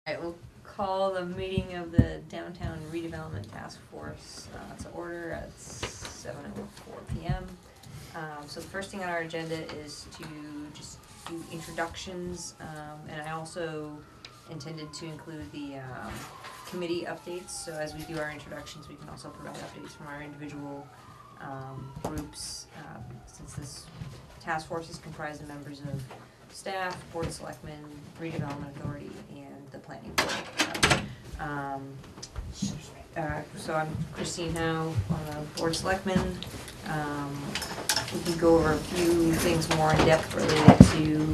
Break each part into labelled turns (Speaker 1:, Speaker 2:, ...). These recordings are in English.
Speaker 1: I will call the meeting of the Downtown Redevelopment Task Force to order at 7:04 p.m. So the first thing on our agenda is to just do introductions, and I also intended to include the committee updates. So as we do our introductions, we can also provide updates from our individual groups, since this task force is comprised of members of staff, board of selectmen, redevelopment authority, and the planning board. So I'm Christine Howe, board of selectmen. We can go over a few things more in depth related to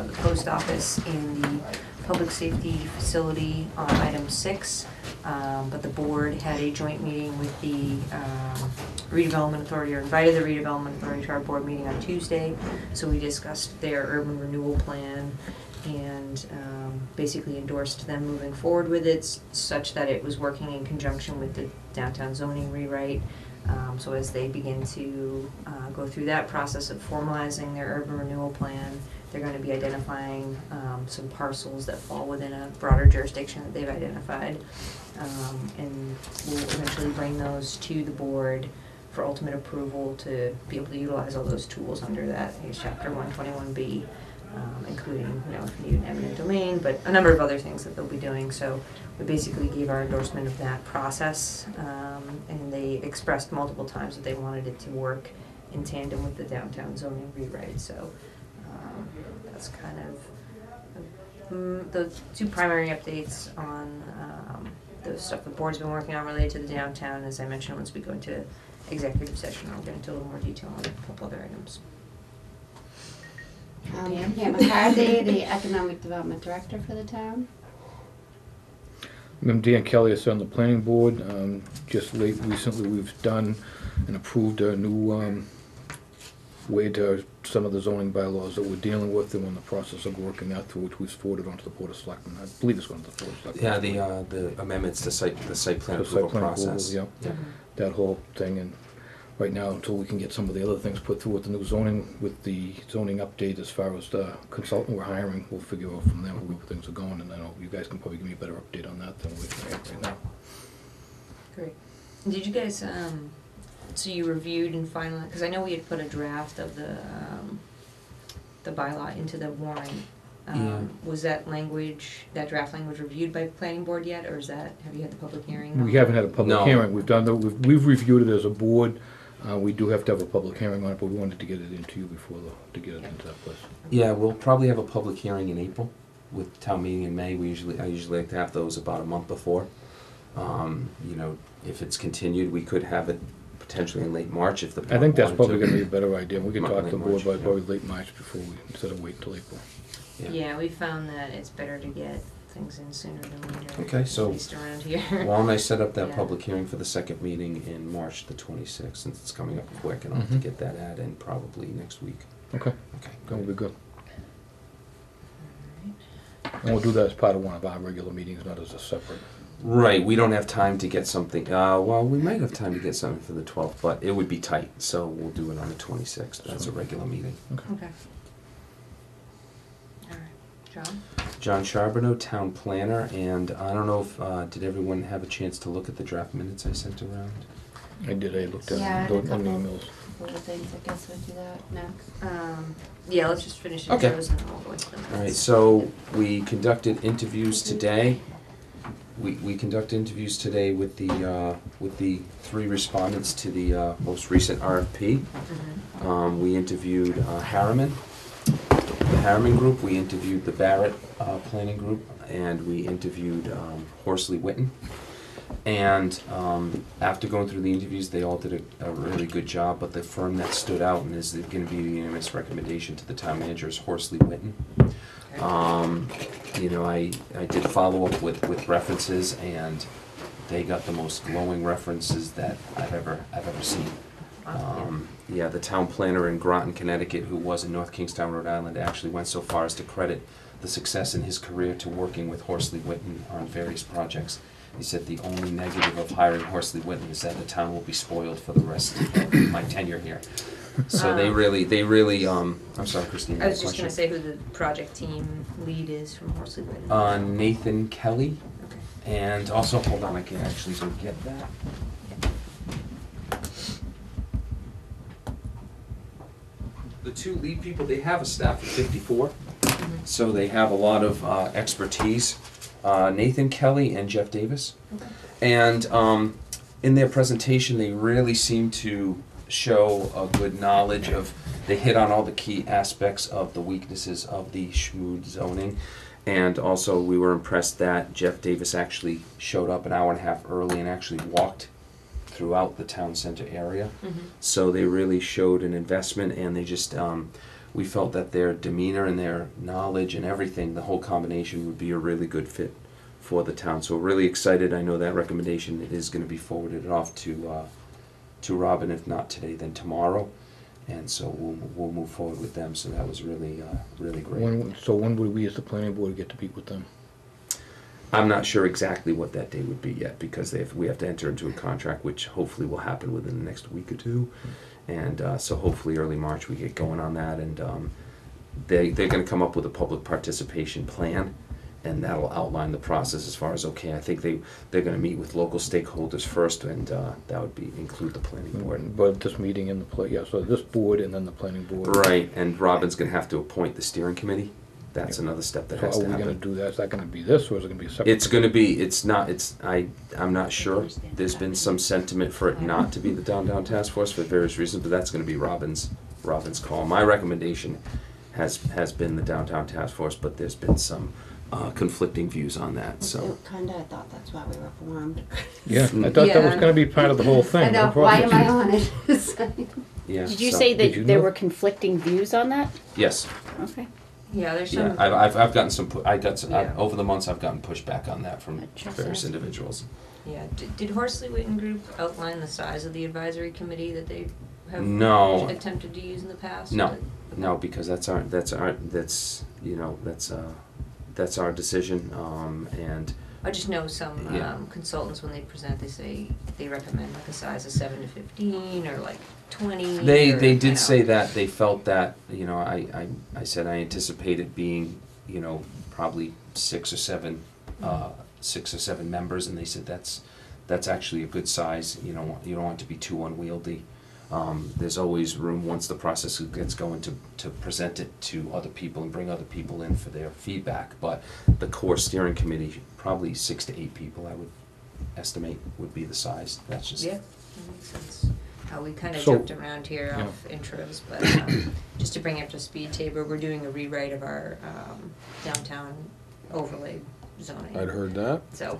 Speaker 1: the post office and the public safety facility on item 6. But the board had a joint meeting with the redevelopment authority, or invited the redevelopment authority to our board meeting on Tuesday. So we discussed their urban renewal plan and basically endorsed them moving forward with it, such that it was working in conjunction with the downtown zoning rewrite. So as they begin to go through that process of formalizing their urban renewal plan, they're going to be identifying some parcels that fall within a broader jurisdiction that they've identified, and we'll eventually bring those to the board for ultimate approval to be able to utilize all those tools under that Chapter 121B, including, if you need an eminent domain, but a number of other things that they'll be doing. So we basically gave our endorsement of that process, and they expressed multiple times that they wanted it to work in tandem with the downtown zoning rewrite. So that's kind of the two primary updates on the stuff the board's been working on related to the downtown. As I mentioned, once we go into executive session, I'll get into a little more detail on a couple other items.
Speaker 2: Pam McCarthy, the Economic Development Director for the town.
Speaker 3: I'm Dan Kelly, I sit on the planning board. Just recently we've done and approved a new way to some of the zoning bylaws that we're dealing with, and we're in the process of working that through, which we've forwarded onto the Board of Selectmen. I believe it's going to the Board of Selectmen.
Speaker 4: Yeah, the amendments to the site plan approval process.
Speaker 3: Approval, yeah. That whole thing, and right now, until we can get some of the other things put through with the new zoning, with the zoning update as far as the consultant we're hiring, we'll figure out from there where things are going, and I know you guys can probably give me a better update on that than we can have right now.
Speaker 1: Great. Did you guys, so you reviewed and finalized, because I know we had put a draft of the bylaw into the warrant. Was that draft language reviewed by the planning board yet, or have you had the public hearing?
Speaker 3: We haven't had a public hearing. We've reviewed it as a board. We do have to have a public hearing on it, but we wanted to get it into you before to get it into that place.
Speaker 4: Yeah, we'll probably have a public hearing in April with town meeting in May. I usually like to have those about a month before. If it's continued, we could have it potentially in late March if the board
Speaker 3: I think that's probably
Speaker 4: to.
Speaker 3: going to be a better idea. We can talk to the board by
Speaker 4: March,
Speaker 3: probably late March instead of wait till April.
Speaker 1: Yeah, we found that it's better to get things in sooner than later.
Speaker 4: Okay, so
Speaker 1: at least around here.
Speaker 4: Why don't I set up that public hearing for the second meeting in March the 26th, since it's coming up quick, and I'll have to get that ad in probably next week.
Speaker 3: Okay.
Speaker 4: Okay.
Speaker 3: That will be good. And we'll do that as part of one of our regular meetings, not as a separate.
Speaker 4: Right, we don't have time to get something, well, we might have time to get something for the 12th, but it would be tight, so we'll do it on the 26th. That's a regular meeting.
Speaker 1: Okay. All right. John?
Speaker 4: John Charbonneau, town planner, and I don't know if, did everyone have a chance to look at the draft minutes I sent around?
Speaker 3: I did. I looked at
Speaker 2: Yeah,
Speaker 3: them
Speaker 2: a couple
Speaker 3: on the emails.
Speaker 2: little things. I guess we'll do that next.
Speaker 1: Yeah, let's just finish
Speaker 4: Okay.
Speaker 1: those and then we'll go into them.
Speaker 4: All right, so we conducted interviews today. We conducted interviews today with the 3 respondents to the most recent RFP. We interviewed Harriman, the Harriman group. We interviewed the Barrett planning group, and we interviewed Horsley Witten. And after going through the interviews, they all did a really good job. But the firm that stood out and is going to be the unanimous recommendation to the town manager is Horsley Witten. I did follow up with references, and they got the most glowing references that I've ever seen. The town planner in Groton, Connecticut, who was in North Kingstown, Rhode Island, actually went so far as to credit the success in his career to working with Horsley Witten on various projects. He said the only negative of hiring Horsley Witten is that the town will be spoiled for the rest of my tenure here. So they really, I'm sorry, Christine.
Speaker 1: I was just
Speaker 4: question?
Speaker 1: gonna say who the project team lead is from Horsley Witten.
Speaker 4: Nathan Kelly,
Speaker 1: Okay.
Speaker 4: and also, hold on, I can actually go get that. The two lead people, they have a staff of 54, so they have a lot of expertise. Nathan Kelly and Jeff Davis.
Speaker 1: Okay.
Speaker 4: And in their presentation, they really seem to show a good knowledge of, they hit on all the key aspects of the weaknesses of the schmood zoning. And also, we were impressed that Jeff Davis actually showed up an hour and a half early and actually walked throughout the town center area. So they really showed an investment, and they just, we felt that their demeanor and their knowledge and everything, the whole combination would be a really good fit for the town. So we're really excited. I know that recommendation is going to be forwarded off to Robin, if not today, then tomorrow. And so we'll move forward with them. So that was really really great.
Speaker 3: When would we as the planning board get to meet with them?
Speaker 4: I'm not sure exactly what that day would be yet, because we have to enter into a contract, which hopefully will happen within the next week or two. And so hopefully early March we get going on that, and they're going to come up with a public participation plan, and that'll outline the process as far as, okay, I think they're going to meet with local stakeholders first, and that would include the planning board.
Speaker 3: But this meeting and so this board and then the planning board.
Speaker 4: Right, and Robin's going to have to appoint the steering committee. That's another step that
Speaker 3: So
Speaker 4: has
Speaker 3: are
Speaker 4: to
Speaker 3: we
Speaker 4: happen.
Speaker 3: gonna do that? Is that gonna be this, or is it gonna be a separate?
Speaker 4: It's going to be, I'm not sure. There's been some sentiment for it not to be the downtown task force for various reasons, but that's going to be Robin's call. My recommendation has been the downtown task force, but there's been some conflicting views on that, so.
Speaker 2: Kinda, I thought that's why we were formed.
Speaker 3: Yeah, I thought that was
Speaker 1: Yeah.
Speaker 3: gonna be part of the whole thing.
Speaker 2: I know,
Speaker 3: no
Speaker 2: why am I
Speaker 3: problem.
Speaker 2: on it?
Speaker 4: Yeah.
Speaker 5: Did you
Speaker 4: so-
Speaker 5: say
Speaker 3: Did you
Speaker 5: that there
Speaker 3: know?
Speaker 5: were conflicting views on that?
Speaker 4: Yes.
Speaker 5: Okay.
Speaker 1: Yeah, there's
Speaker 4: Yeah,
Speaker 1: some.
Speaker 4: I've gotten some,
Speaker 1: Yeah.
Speaker 4: over the months, I've gotten pushback on that from
Speaker 5: Interesting.
Speaker 4: various individuals.
Speaker 1: Yeah, did Horsley Witten Group outline the size of the advisory committee that they have
Speaker 4: No.
Speaker 1: attempted to use in the past?
Speaker 4: No. No, because that's our decision, and
Speaker 1: I just know some
Speaker 4: Yeah.
Speaker 1: consultants, when they present, they say they recommend like a size of 7 to 15 or like 20.
Speaker 4: they
Speaker 1: or,
Speaker 4: did
Speaker 1: you know.
Speaker 4: say that they felt that, I said I anticipate it being, probably 6 or 7 members, and they said that's actually a good size. You don't want it to be too unwieldy. There's always room, once the process gets going, to present it to other people and bring other people in for their feedback. But the core steering committee, probably 6 to 8 people, I would estimate would be the size. That's just.
Speaker 1: Yeah, that makes sense. We kind of
Speaker 3: So-
Speaker 1: jumped around here
Speaker 3: Yeah.
Speaker 1: off intros, but just to bring up to speed, Tabor, we're doing a rewrite of our downtown overlay zoning.
Speaker 6: I'd heard that
Speaker 1: So,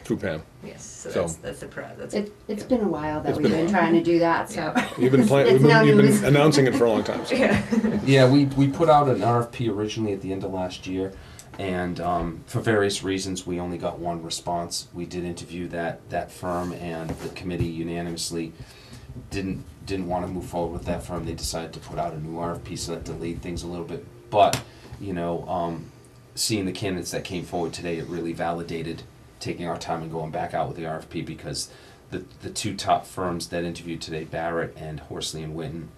Speaker 6: through Pam.
Speaker 1: yes, so
Speaker 6: So-
Speaker 1: that's that's
Speaker 2: It's been a while that
Speaker 6: It's
Speaker 2: we've
Speaker 6: been a
Speaker 2: been
Speaker 6: while.
Speaker 2: trying to do that, so.
Speaker 1: Yeah.
Speaker 6: You've been playing.
Speaker 2: It's no
Speaker 6: You've
Speaker 2: news.
Speaker 6: been announcing it for a long time. So.
Speaker 1: Yeah.
Speaker 4: Yeah, we put out an RFP originally at the end of last year, and for various reasons, we only got one response. We did interview that firm, and the committee unanimously didn't want to move forward with that firm. They decided to put out a new RFP, so that delayed things a little bit. But, seeing the candidates that came forward today, it really validated taking our time and going back out with the RFP, because the two top firms that interviewed today, Barrett and Horsley and Witten,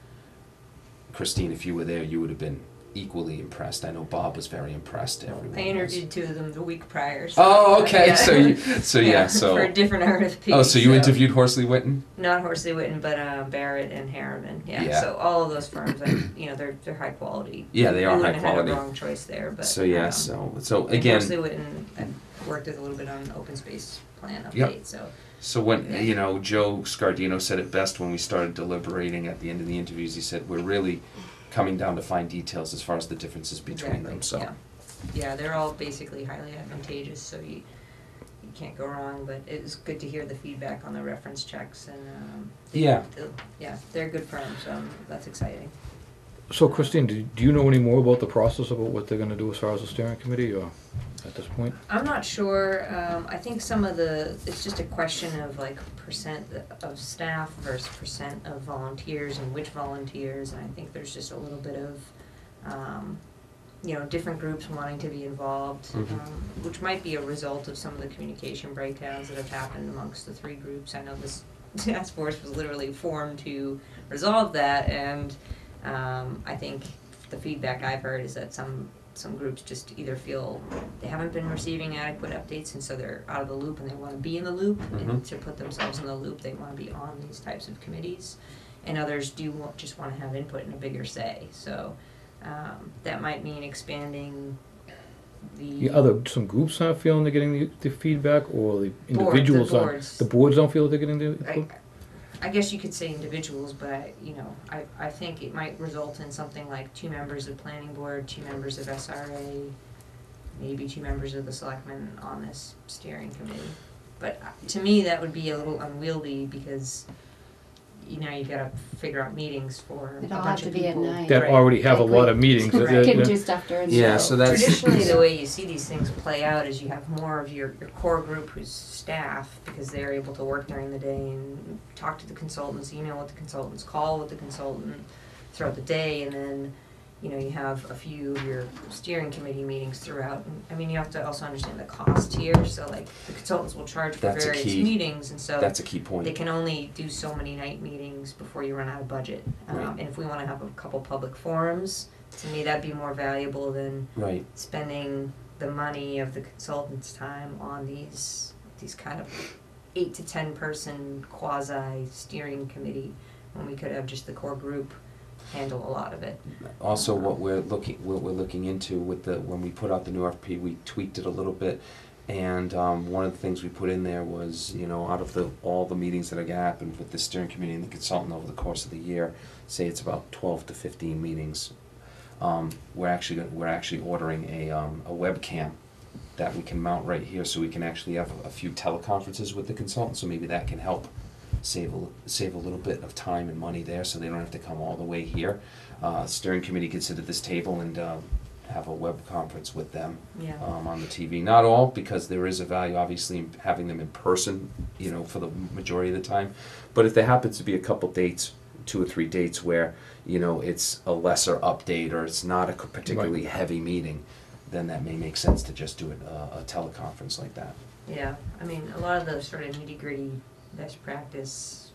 Speaker 4: Christine, if you were there, you would have been equally impressed. I know Bob was very impressed. Everyone
Speaker 1: I
Speaker 4: was.
Speaker 1: interviewed 2 of them the week prior. So,
Speaker 4: Oh, okay.
Speaker 1: yeah.
Speaker 4: So
Speaker 1: for a different RFP.
Speaker 4: Oh, so you interviewed Horsley Witten?
Speaker 1: Not Horsley Witten, but Barrett and Harriman. Yeah.
Speaker 4: Yeah.
Speaker 1: So all of those firms, they're high quality.
Speaker 4: Yeah, they are
Speaker 1: We
Speaker 4: high
Speaker 1: wouldn't have
Speaker 4: quality.
Speaker 1: had a wrong choice there, but.
Speaker 4: So yeah,
Speaker 1: and
Speaker 4: so again,
Speaker 1: Horsley Witten, I worked with a little bit on an open space plan update.
Speaker 4: Yep.
Speaker 1: So
Speaker 4: when Joe Scardino said it best when we started deliberating at the end of the interviews. He said we're really coming down to fine details as far as the differences between them. So.
Speaker 1: Yeah, they're all basically highly advantageous, so you can't go wrong, but it's good to hear the feedback on the reference checks, and
Speaker 4: Yeah.
Speaker 1: they're good firms, so that's exciting.
Speaker 3: So Christine, do you know any more about the process, about what they're gonna do as far as the steering committee, or at this point?
Speaker 1: I'm not sure, I think it's just a question of like percent of staff versus percent of volunteers and which volunteers, and I think there's just a little bit of, different groups wanting to be involved, which might be a result of some of the communication breakdowns that have happened amongst the 3 groups. I know this task force was literally formed to resolve that, and I think the feedback I've heard is that some groups just either feel they haven't been receiving adequate updates, and so they're out of the loop and they want to be in the loop, and to put themselves in the loop they want to be on these types of committees, and others just want to have input and a bigger say. So that might mean expanding
Speaker 3: some groups aren't feeling they're getting the feedback, or the individuals the boards don't feel they're getting the.
Speaker 1: I guess you could say individuals, but I think it might result in something like 2 members of planning board, 2 members of SRA, maybe 2 members of the selectmen on this steering committee. But to me, that would be a little unwieldy, because you've got to figure out meetings for a bunch of people
Speaker 3: that already have a lot of meetings.
Speaker 1: Right.
Speaker 2: Can do stuff during the
Speaker 4: Yeah,
Speaker 2: show.
Speaker 4: so that's
Speaker 1: Traditionally, the way you see these things play out is you have more of your core group who's staff, because they're able to work during the day and talk to the consultants, email with the consultants, call with the consultant throughout the day, and then you have a few of your steering committee meetings throughout. And, I mean, you have to also understand the cost here. So, like, the consultants will charge for
Speaker 4: That's a
Speaker 1: various
Speaker 4: key-
Speaker 1: meetings, and so
Speaker 4: That's a key point.
Speaker 1: they can only do so many night meetings before you run out of budget.
Speaker 4: Right.
Speaker 1: And if we want to have a couple public forums, to me that'd be more valuable than
Speaker 4: Right.
Speaker 1: spending the money of the consultant's time on these kind of 8 to 10 person quasi steering committee, when we could have just the core group handle a lot of it.
Speaker 4: Also, what we're looking into with when we put out the new RFP, we tweaked it a little bit, and one of the things we put in there was, out of all the meetings that are gonna happen with the steering committee and the consultant over the course of the year, say it's about 12 to 15 meetings. We're actually ordering a webcam that we can mount right here, so we can actually have a few teleconferences with the consultant. So maybe that can help save a little bit of time and money there, so they don't have to come all the way here. Steering committee can sit at this table and have a web conference with them on the TV. Not all, because there is a value, obviously, in having them in person, for the majority of the time. But if there happens to be a couple dates, 2 or 3 dates where, it's a lesser update or it's not a particularly heavy meeting, then that may make sense to just do a teleconference like that.
Speaker 1: Yeah, I mean, a lot of those sort of nitty-gritty best practice,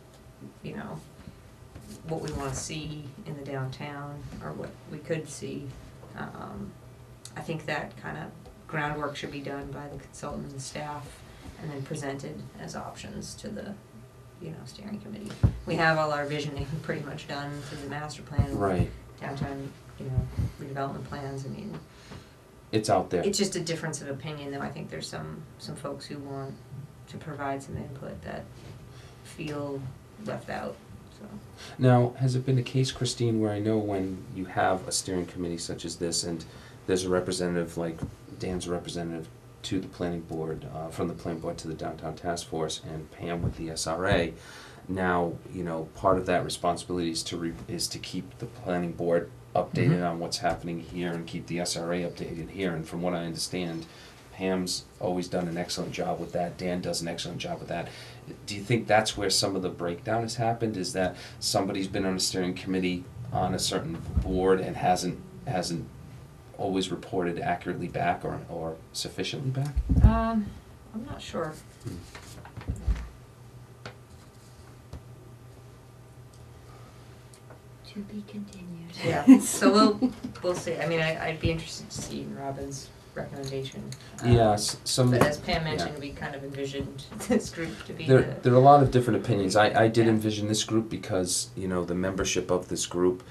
Speaker 1: what we want to see in the downtown, or what we could see, I think that kind of groundwork should be done by the consultant and staff, and then presented as options to the steering committee. We have all our visioning pretty much done through the master plan,
Speaker 4: Right.
Speaker 1: downtown, redevelopment plans. I mean,
Speaker 4: It's out there.
Speaker 1: it's just a difference of opinion, though. I think there's some folks who want to provide some input that feel left out. So
Speaker 4: Now, has it been the case, Christine, where I know when you have a steering committee such as this, and there's a representative, like Dan's a representative to the planning board, from the planning board to the downtown task force, and Pam with the SRA, now, part of that responsibility is to keep the planning board updated on what's happening here, and keep the SRA updated here. And from what I understand, Pam's always done an excellent job with that. Dan does an excellent job with that. Do you think that's where some of the breakdown has happened? Is that somebody's been on a steering committee on a certain board and hasn't always reported accurately back or sufficiently back?
Speaker 1: I'm not sure.
Speaker 2: To be continued.
Speaker 1: Yeah, so we'll see. I mean, I'd be interested to see Robin's recommendation.
Speaker 4: Yes,
Speaker 1: But as Pam mentioned, we kind of envisioned this group to be
Speaker 4: There are a lot of different opinions. I did
Speaker 1: Yeah.
Speaker 4: envision this group because, the membership of this group,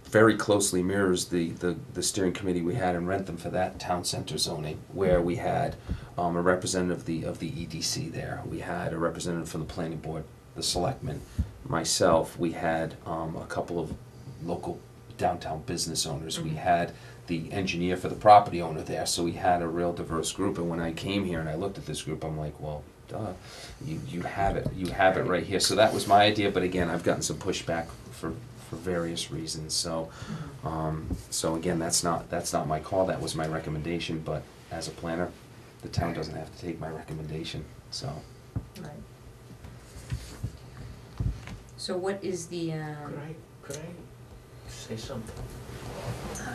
Speaker 4: very closely mirrors the steering committee we had in Rentham for that town center zoning, where we had a representative of the EDC there. We had a representative from the planning board, the selectmen, myself. We had a couple of local downtown business owners. We had the engineer for the property owner there, so we had a real diverse group. And when I came here and I looked at this group, I'm like, well, duh, you have it right here. So that was my idea, but again, I've gotten some pushback for various reasons. So so again, that's not my call. That was my recommendation, but as a planner, the town doesn't have to take my recommendation. So
Speaker 1: Right. So what is the
Speaker 7: Could I say something?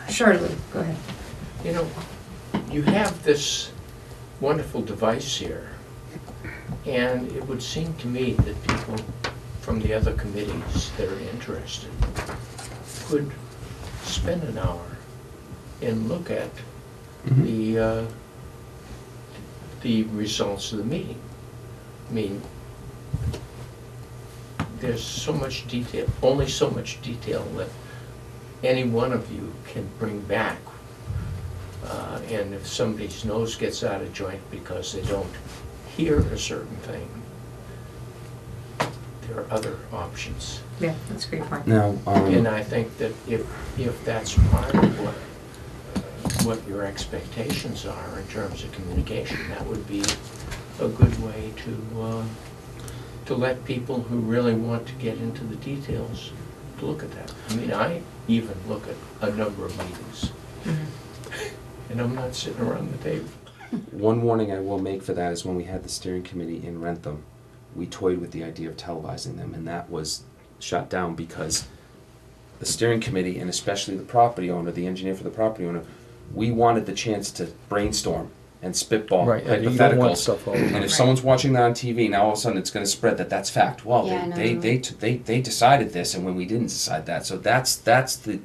Speaker 1: Charlotte, go ahead.
Speaker 7: You have this wonderful device here, And it would seem to me that people from the other committees that are interested could spend an hour and look at the results of the meeting. I mean, there's so much detail, only so much detail that any one of you can bring back. And if somebody's nose gets out of joint because they don't hear a certain thing, there are other options.
Speaker 1: Yeah, that's a great point.
Speaker 4: Now,
Speaker 7: And I think that if that's part of what your expectations are in terms of communication, that would be a good way to let people who really want to get into the details to look at that. I mean, I even look at a number of meetings, and I'm not sitting around the table.
Speaker 4: one warning I will make for that is when we had the steering committee in Rentham, we toyed with the idea of televising them, and that was shut down because the steering committee, and especially the property owner, the engineer for the property owner, we wanted the chance to brainstorm and spitball
Speaker 3: Right, and you don't want
Speaker 4: hypotheticals.
Speaker 3: stuff all the time.
Speaker 4: And if someone's watching that on TV, now all of a sudden it's going to spread that that's fact. Well,
Speaker 2: Yeah, I know.
Speaker 4: they decided this, and when we didn't decide that, so that's the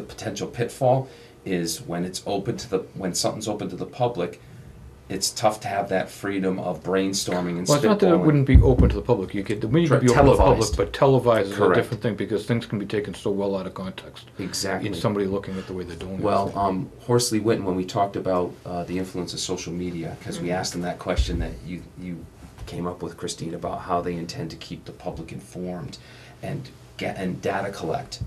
Speaker 4: potential pitfall is when it's open to when something's open to the public. It's tough to have that freedom of brainstorming and
Speaker 3: Well, it's not that it
Speaker 4: spitballing.
Speaker 3: wouldn't be open to the public. The meeting could be open to the public,
Speaker 4: Televised.
Speaker 3: but televised is a
Speaker 4: Correct.
Speaker 3: different thing because things can be taken so well out of context.
Speaker 4: Exactly.
Speaker 3: In somebody looking at the way they're doing it.
Speaker 4: Well, Horsley Witten, when we talked about the influence of social media, because we asked them that question that you came up with, Christine, about how they intend to keep the public informed and data collect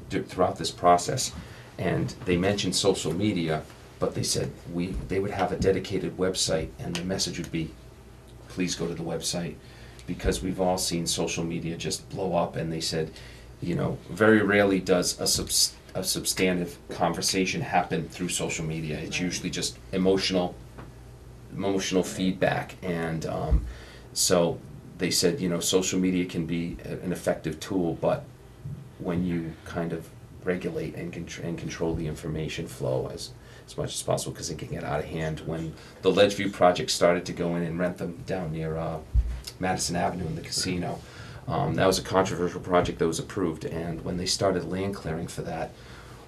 Speaker 4: throughout this process, and they mentioned social media, but they said they would have a dedicated website, and the message would be, please go to the website, because we've all seen social media just blow up, and they said, very rarely does a substantive conversation happen through social media. It's usually just emotional feedback, and so they said, social media can be an effective tool, but when you kind of regulate and control the information flow as much as possible, because it can get out of hand. When the Ledgeview project started to go in Rentham down near Madison Avenue in the casino, that was a controversial project that was approved, and when they started land clearing for that,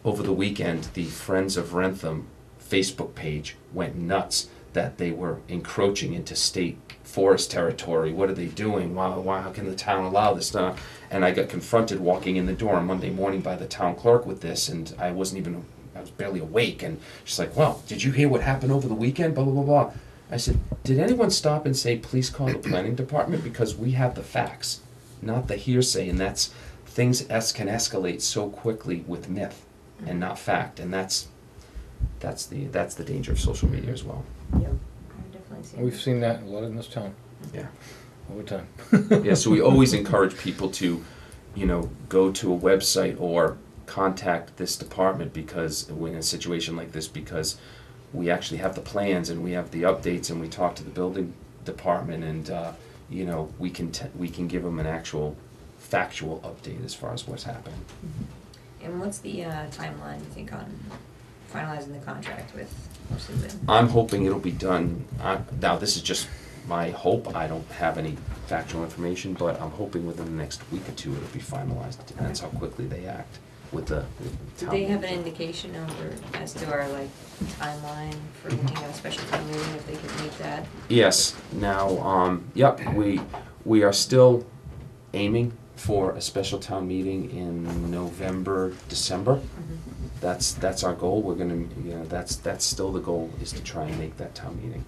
Speaker 4: over the weekend, the Friends of Rentham Facebook page went nuts that they were encroaching into state forest territory. What are they doing? Why how can the town allow this? And I got confronted walking in the door on Monday morning by the town clerk with this, and I was barely awake, and she's like, well, did you hear what happened over the weekend? Blah, blah, blah, blah. I said, did anyone stop and say, please call the planning department? Because we have the facts, not the hearsay, and things can escalate so quickly with myth and not fact, and that's the danger of social media as well.
Speaker 1: Yep, I've definitely seen
Speaker 3: We've
Speaker 1: that.
Speaker 3: seen that a lot in this town,
Speaker 4: Yeah.
Speaker 3: all the time.
Speaker 4: Yeah, so we always encourage people to, go to a website or contact this department because when in a situation like this, because we actually have the plans and we have the updates and we talk to the building department, and we can give them an actual factual update as far as what's happening.
Speaker 1: And what's the timeline, you think, on finalizing the contract with Horsley Witten?
Speaker 4: I'm hoping it'll be done. Now, this is just my hope. I don't have any factual information, but I'm hoping within the next week or two it'll be finalized. It depends how quickly they act with the
Speaker 1: Do
Speaker 4: town.
Speaker 1: they have an indication as to our timeline for meeting a special town meeting, if they could meet that?
Speaker 4: Yes. Now, yep, we are still aiming for a special town meeting in November, December. That's our goal. We're gonna, that's still the goal, is to try and make that town meeting.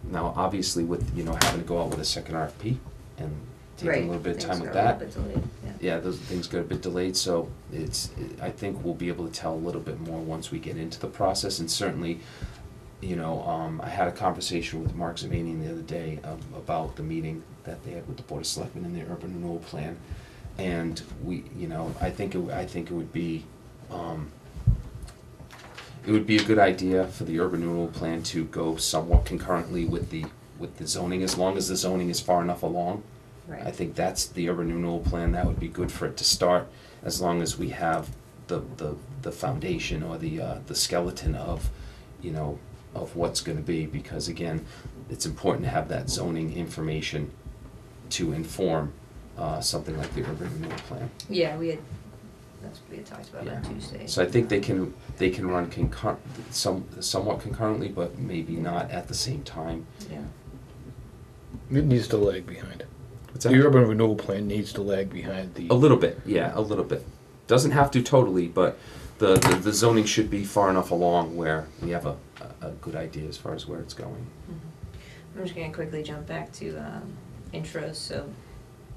Speaker 4: Now, obviously, with having to go out with a second RFP and taking a little bit of time with that.
Speaker 1: Things got a little bit delayed, yeah.
Speaker 4: Yeah, those things got a bit delayed, so I think we'll be able to tell a little bit more once we get into the process, and certainly, I had a conversation with Mark Zavanian the other day about the meeting that they had with the Board of Selectmen and their urban renewal plan, and I think it would be a good idea for the urban renewal plan to go somewhat concurrently with the zoning, as long as the zoning is far enough along.
Speaker 1: Right.
Speaker 4: I think that's the urban renewal plan. That would be good for it to start, as long as we have the foundation or the skeleton of, of what's gonna be, because again, it's important to have that zoning information to inform something like the urban renewal plan.
Speaker 1: Yeah, that's what we had talked about
Speaker 4: Yeah.
Speaker 1: on Tuesday.
Speaker 4: So I think they can run somewhat concurrently, but maybe not at the same time.
Speaker 1: Yeah.
Speaker 3: It needs to lag behind.
Speaker 4: What's
Speaker 3: The
Speaker 4: that?
Speaker 3: urban renewal plan needs to lag behind the.
Speaker 4: A little bit, yeah, a little bit. Doesn't have to totally, but the zoning should be far enough along where we have a good idea as far as where it's going.
Speaker 1: I'm just gonna quickly jump back to intros, so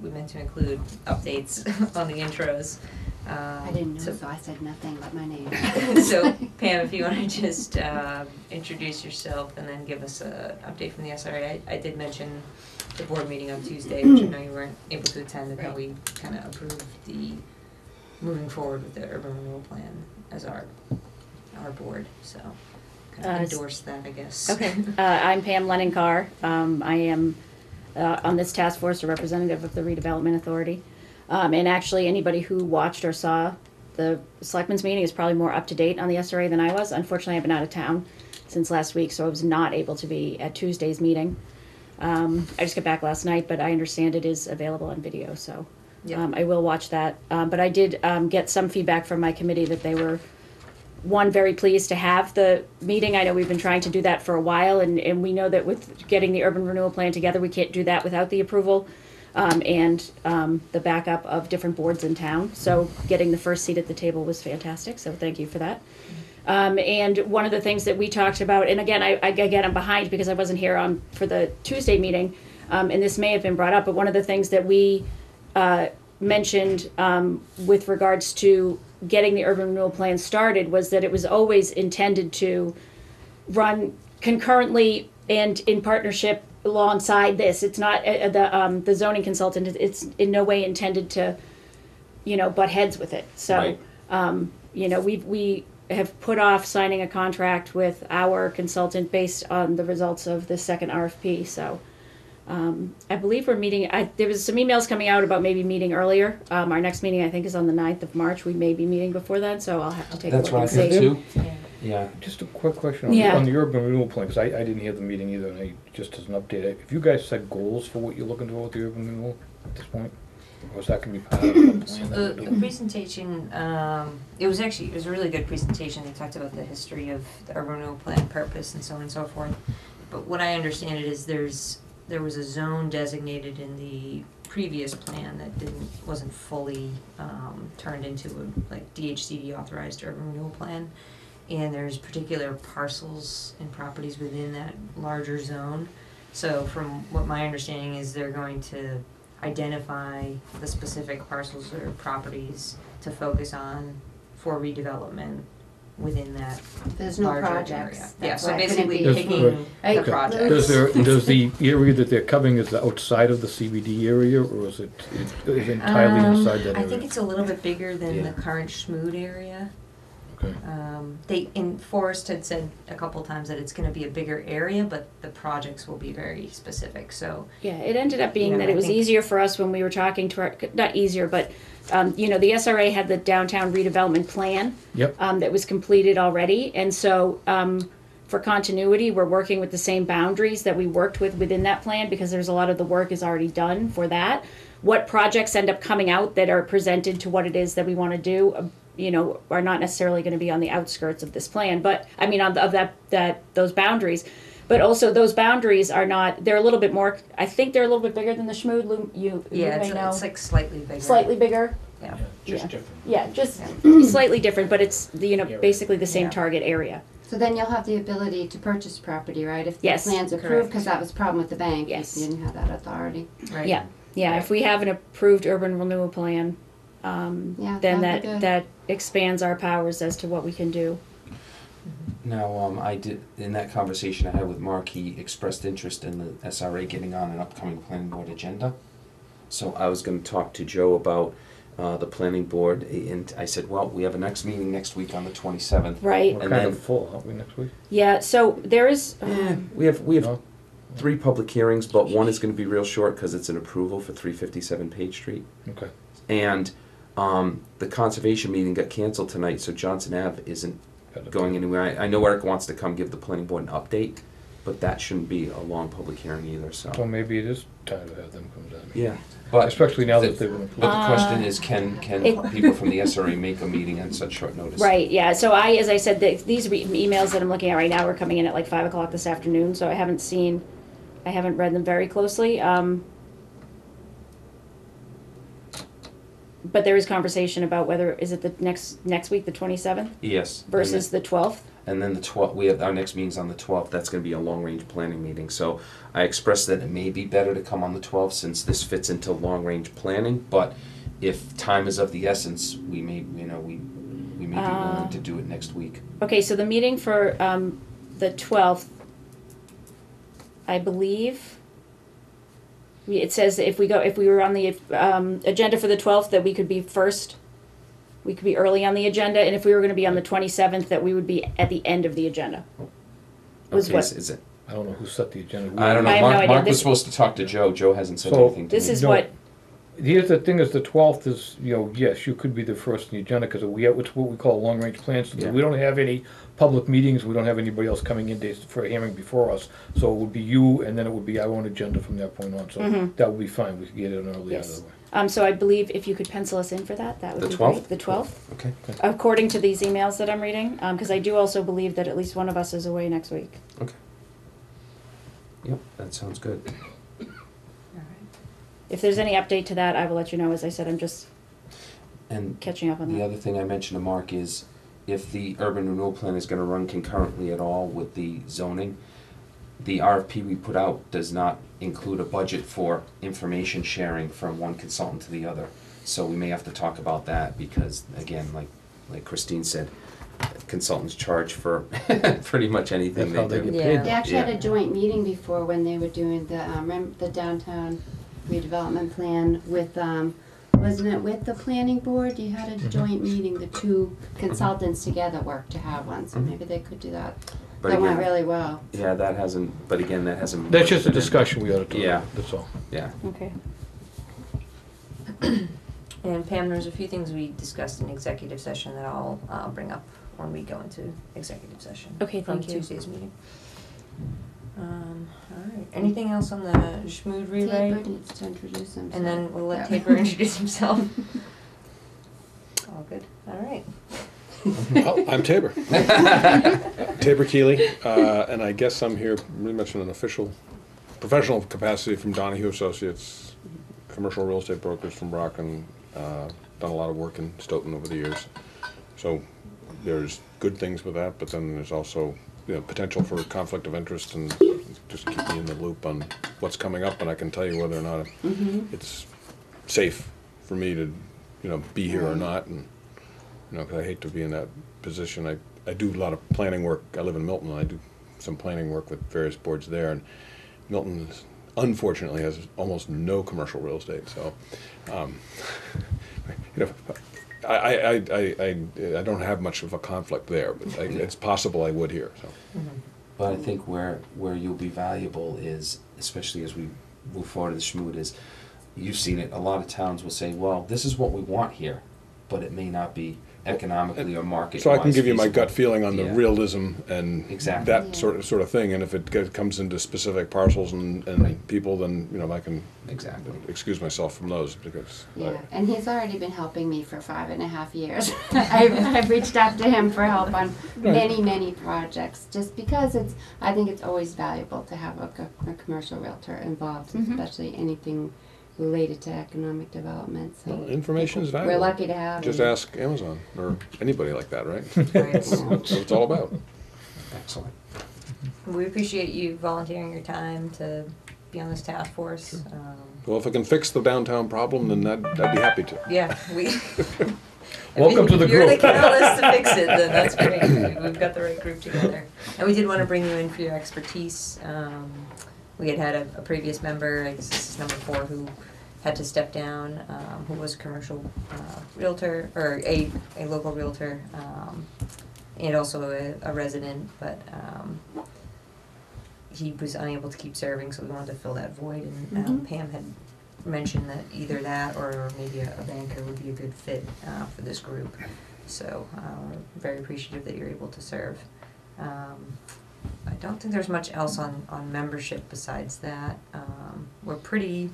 Speaker 1: we meant to include updates on the intros.
Speaker 2: I didn't know,
Speaker 1: So-
Speaker 2: so I said nothing but my name.
Speaker 1: So Pam, if you wanna just introduce yourself and then give us an update from the SRA. I did mention the board meeting on Tuesday, which I know you weren't able to attend, and how we kinda approved the moving forward with the urban renewal plan as our board, so kind of endorse that, I guess.
Speaker 5: Okay, I'm Pam Lennon-Carr. I am on this task force, a representative of the Redevelopment Authority. And actually, anybody who watched or saw the Selectmen's meeting is probably more up to date on the SRA than I was. Unfortunately, I've been out of town since last week, so I was not able to be at Tuesday's meeting. I just got back last night, but I understand it is available on video, so
Speaker 1: Yep.
Speaker 5: I will watch that. But I did get some feedback from my committee that they were, one, very pleased to have the meeting. I know we've been trying to do that for a while, and we know that with getting the urban renewal plan together, we can't do that without the approval and the backup of different boards in town. So getting the first seat at the table was fantastic, so thank you for that. And one of the things that we talked about, and again, I'm behind because I wasn't here for the Tuesday meeting, and this may have been brought up, but one of the things that we mentioned with regards to getting the urban renewal plan started was that it was always intended to run concurrently and in partnership alongside this. It's not the zoning consultant. It's in no way intended to, butt heads with it. So,
Speaker 4: Right.
Speaker 5: We have put off signing a contract with our consultant based on the results of the second RFP. So, I believe we're meeting. There was some emails coming out about maybe meeting earlier. Our next meeting, I think, is on the 9th of March. We may be meeting before then, so I'll have to take
Speaker 4: That's
Speaker 5: a look
Speaker 4: what I
Speaker 5: and
Speaker 4: think
Speaker 5: see.
Speaker 4: too.
Speaker 1: Yeah.
Speaker 4: Yeah.
Speaker 3: Just a quick question
Speaker 5: Yeah.
Speaker 3: on the urban renewal plan, because I didn't hear the meeting either, and just as an update, have you guys set goals for what you're looking for with the urban renewal at this point? Or is that gonna be part of the plan that
Speaker 1: The
Speaker 3: we're doing?
Speaker 1: presentation, it was a really good presentation. They talked about the history of the urban renewal plan, purpose, and so on and so forth. But what I understand it is there was a zone designated in the previous plan that wasn't fully turned into a DHCD authorized urban renewal plan. And there's particular parcels and properties within that larger zone. So from what my understanding is, they're going to identify the specific parcels or properties to focus on for redevelopment within that
Speaker 2: There's no
Speaker 1: larger
Speaker 2: projects.
Speaker 1: area. Yeah,
Speaker 2: That's
Speaker 1: so
Speaker 2: why it couldn't
Speaker 1: basically
Speaker 2: be-
Speaker 3: There's-
Speaker 1: picking
Speaker 2: Right.
Speaker 1: the
Speaker 3: Okay.
Speaker 1: projects.
Speaker 3: Does the area that they're covering is outside of the CBD area, or is it entirely inside that
Speaker 1: I
Speaker 3: area?
Speaker 1: think it's a little bit bigger than
Speaker 4: Yeah.
Speaker 1: the current Schmood area.
Speaker 3: Okay.
Speaker 1: Forrest had said a couple times that it's gonna be a bigger area, but the projects will be very specific, so.
Speaker 5: Yeah, it ended up being
Speaker 1: Yeah,
Speaker 5: that
Speaker 1: I
Speaker 5: it was
Speaker 1: think-
Speaker 5: easier for us when we were talking to our, not easier, but, the SRA had the downtown redevelopment plan.
Speaker 3: Yep.
Speaker 5: That was completed already, and so, for continuity, we're working with the same boundaries that we worked with within that plan, because there's a lot of the work is already done for that. What projects end up coming out that are presented to what it is that we wanna do, are not necessarily gonna be on the outskirts of this plan, but, those boundaries. But also, those boundaries are not, they're a little bit more, I think they're a little bit bigger than the Schmood, you
Speaker 1: Yeah,
Speaker 5: may know.
Speaker 1: it's like slightly bigger.
Speaker 5: Slightly bigger,
Speaker 1: Yeah.
Speaker 7: Just
Speaker 5: Yeah.
Speaker 7: different.
Speaker 5: yeah, just
Speaker 1: Yeah.
Speaker 5: slightly different, but it's,
Speaker 7: Area.
Speaker 5: basically the same
Speaker 1: Yeah.
Speaker 5: target area.
Speaker 2: So then you'll have the ability to purchase property, right? If the
Speaker 5: Yes.
Speaker 2: plan's approved,
Speaker 1: Correct.
Speaker 2: because that was a problem with the bank.
Speaker 5: Yes.
Speaker 2: You didn't have that authority.
Speaker 1: Right.
Speaker 5: Yeah, yeah, if we have an approved urban renewal plan,
Speaker 2: Yeah,
Speaker 5: then
Speaker 2: that'd be good.
Speaker 5: that expands our powers as to what we can do.
Speaker 4: Now, I did, in that conversation I had with Mark, he expressed interest in the SRA getting on an upcoming planning board agenda. So I was gonna talk to Joe about the planning board, and I said, well, we have a next meeting next week on the 27th.
Speaker 5: Right,
Speaker 3: We're
Speaker 4: And
Speaker 3: kind
Speaker 4: then-
Speaker 3: of full, aren't we, next week?
Speaker 5: yeah, so there is,
Speaker 4: We have
Speaker 3: No?
Speaker 4: 3 public hearings, but one is gonna be real short, cause it's an approval for 357 Page Street.
Speaker 3: Okay.
Speaker 4: And the conservation meeting got canceled tonight, so Johnson Ave isn't going anywhere. I know Eric wants to come give the planning board an update, but that shouldn't be a long public hearing either, so.
Speaker 3: So maybe it is time to have them come down.
Speaker 4: Yeah, but.
Speaker 3: Especially now that they've been approved.
Speaker 4: But the question is, can people from the SRA make a meeting on such short notice?
Speaker 5: Right, yeah, so as I said, these emails that I'm looking at right now are coming in at like 5 o'clock this afternoon, so I haven't read them very closely. But there is conversation about whether, is it the next week, the 27th?
Speaker 4: Yes.
Speaker 5: Versus the 12th?
Speaker 4: And then the 12th, our next meeting's on the 12th, that's gonna be a long-range planning meeting. So I expressed that it may be better to come on the 12th since this fits into long-range planning, but if time is of the essence, we may be willing to do it next week.
Speaker 5: Okay, so the meeting for the 12th, I believe, it says if we were on the agenda for the 12th, that we could be first, we could be early on the agenda, and if we were going to be on the 27th, that we would be at the end of the agenda. Was
Speaker 4: Okay,
Speaker 5: what?
Speaker 4: is it?
Speaker 3: I don't know who set the agenda.
Speaker 4: I don't know,
Speaker 5: I have no idea.
Speaker 4: Mark was
Speaker 5: This-
Speaker 4: supposed to talk to Joe, Joe hasn't said
Speaker 3: So,
Speaker 4: anything to me.
Speaker 5: This is
Speaker 3: No.
Speaker 5: what,
Speaker 3: Here's the thing is the 12th is, yes, you could be the first on the agenda because it's what we call a long-range plan. So
Speaker 4: Yeah.
Speaker 3: we don't have any public meetings, we don't have anybody else coming in for a hearing before us. So it would be you and then it would be our own agenda from that point on. So that would be fine, we could get it an early out of
Speaker 5: Yes.
Speaker 3: the way.
Speaker 5: so I believe if you could pencil us in for that, that would
Speaker 4: The
Speaker 5: be
Speaker 4: 12th?
Speaker 5: great. The 12th?
Speaker 4: Okay,
Speaker 5: According to these emails that I'm reading, because I do also believe that at least one of us is away next week.
Speaker 4: okay. Yep, that sounds good.
Speaker 5: If there's any update to that, I will let you know. As I said, I'm just
Speaker 4: And
Speaker 5: catching up on
Speaker 4: the
Speaker 5: that.
Speaker 4: other thing I mentioned to Mark is if the urban renewal plan is gonna run concurrently at all with the zoning, the RFP we put out does not include a budget for information sharing from one consultant to the other. So we may have to talk about that because, again, like Christine said, consultants charge for pretty much anything
Speaker 3: That's how
Speaker 4: they
Speaker 3: they
Speaker 4: do.
Speaker 3: get
Speaker 1: Yeah.
Speaker 3: paid.
Speaker 2: They actually had
Speaker 4: Yeah.
Speaker 2: a joint meeting before when they were doing the downtown redevelopment plan with, wasn't it with the planning board? You had a joint meeting, the two consultants together worked to have one, so maybe they could do that.
Speaker 4: But
Speaker 2: That went
Speaker 4: again,
Speaker 2: really well.
Speaker 4: yeah, that hasn't, but again, that hasn't.
Speaker 3: That's just a
Speaker 4: been-
Speaker 3: discussion we ought to talk
Speaker 4: Yeah.
Speaker 3: about, that's all.
Speaker 4: Yeah,
Speaker 5: Okay.
Speaker 1: And Pam, there's a few things we discussed in executive session that I'll bring up when we go into executive session.
Speaker 5: Okay, thank
Speaker 1: From
Speaker 5: you.
Speaker 1: Tuesday's meeting. Alright, anything else on the Schmood
Speaker 2: Tabor
Speaker 1: rewrite?
Speaker 2: needs to introduce himself.
Speaker 1: And then we'll let
Speaker 2: Yeah.
Speaker 1: Tabor introduce himself. All good, alright.
Speaker 6: Well, I'm Tabor. Tabor Keeley, and I guess I'm here pretty much in an official, professional capacity from Donahue Associates, commercial real estate brokers from Brockton, done a lot of work in Stoughton over the years. So there's good things with that, but then there's also, potential for conflict of interest and just keep me in the loop on what's coming up, and I can tell you whether or not it's safe for me to, be here or not, and, 'cause I hate to be in that position. I do a lot of planning work. I live in Milton, and I do some planning work with various boards there, and Milton unfortunately has almost no commercial real estate, so, I don't have much of a conflict there, but it's possible I would here, so.
Speaker 4: but I think where you'll be valuable is, especially as we move forward to the Schmood, is you've seen it, a lot of towns will say, well, this is what we want here, but it may not be economically or market-wise
Speaker 6: So I can give you my
Speaker 4: feasible.
Speaker 6: gut feeling on the
Speaker 4: Yeah.
Speaker 6: realism and
Speaker 4: Exactly.
Speaker 6: that
Speaker 2: Yeah.
Speaker 6: sort of thing, and if it comes into specific parcels and
Speaker 4: Right.
Speaker 6: people, then, I can
Speaker 4: Exactly.
Speaker 6: excuse myself from those, because
Speaker 2: Yeah, and he's already been helping me for 5.5 years. I've reached out to him for help on many projects, just because I think it's always valuable to have a commercial realtor involved, especially anything related to economic development, so.
Speaker 6: well, information is valuable.
Speaker 2: We're lucky to have
Speaker 6: Just
Speaker 2: him.
Speaker 6: ask Amazon, or anybody like that, right?
Speaker 1: Right.
Speaker 6: That's what it's all about.
Speaker 4: Excellent.
Speaker 1: We appreciate you volunteering your time to be on this task force.
Speaker 6: Well, if I can fix the downtown problem, then I'd be happy to.
Speaker 1: Yeah, we.
Speaker 3: Welcome to the
Speaker 1: If you're the
Speaker 3: group.
Speaker 1: catalyst to fix it, then that's great. We've got the right group together. And we did want to bring you in for your expertise. We had a previous member, I guess this is number 4, who had to step down, who was a commercial realtor, or a local realtor, and also a resident, but he was unable to keep serving, so we wanted to fill that void. And Pam had mentioned that either that or maybe a banker would be a good fit for this group. So very appreciative that you're able to serve. I don't think there's much else on membership besides that. We're pretty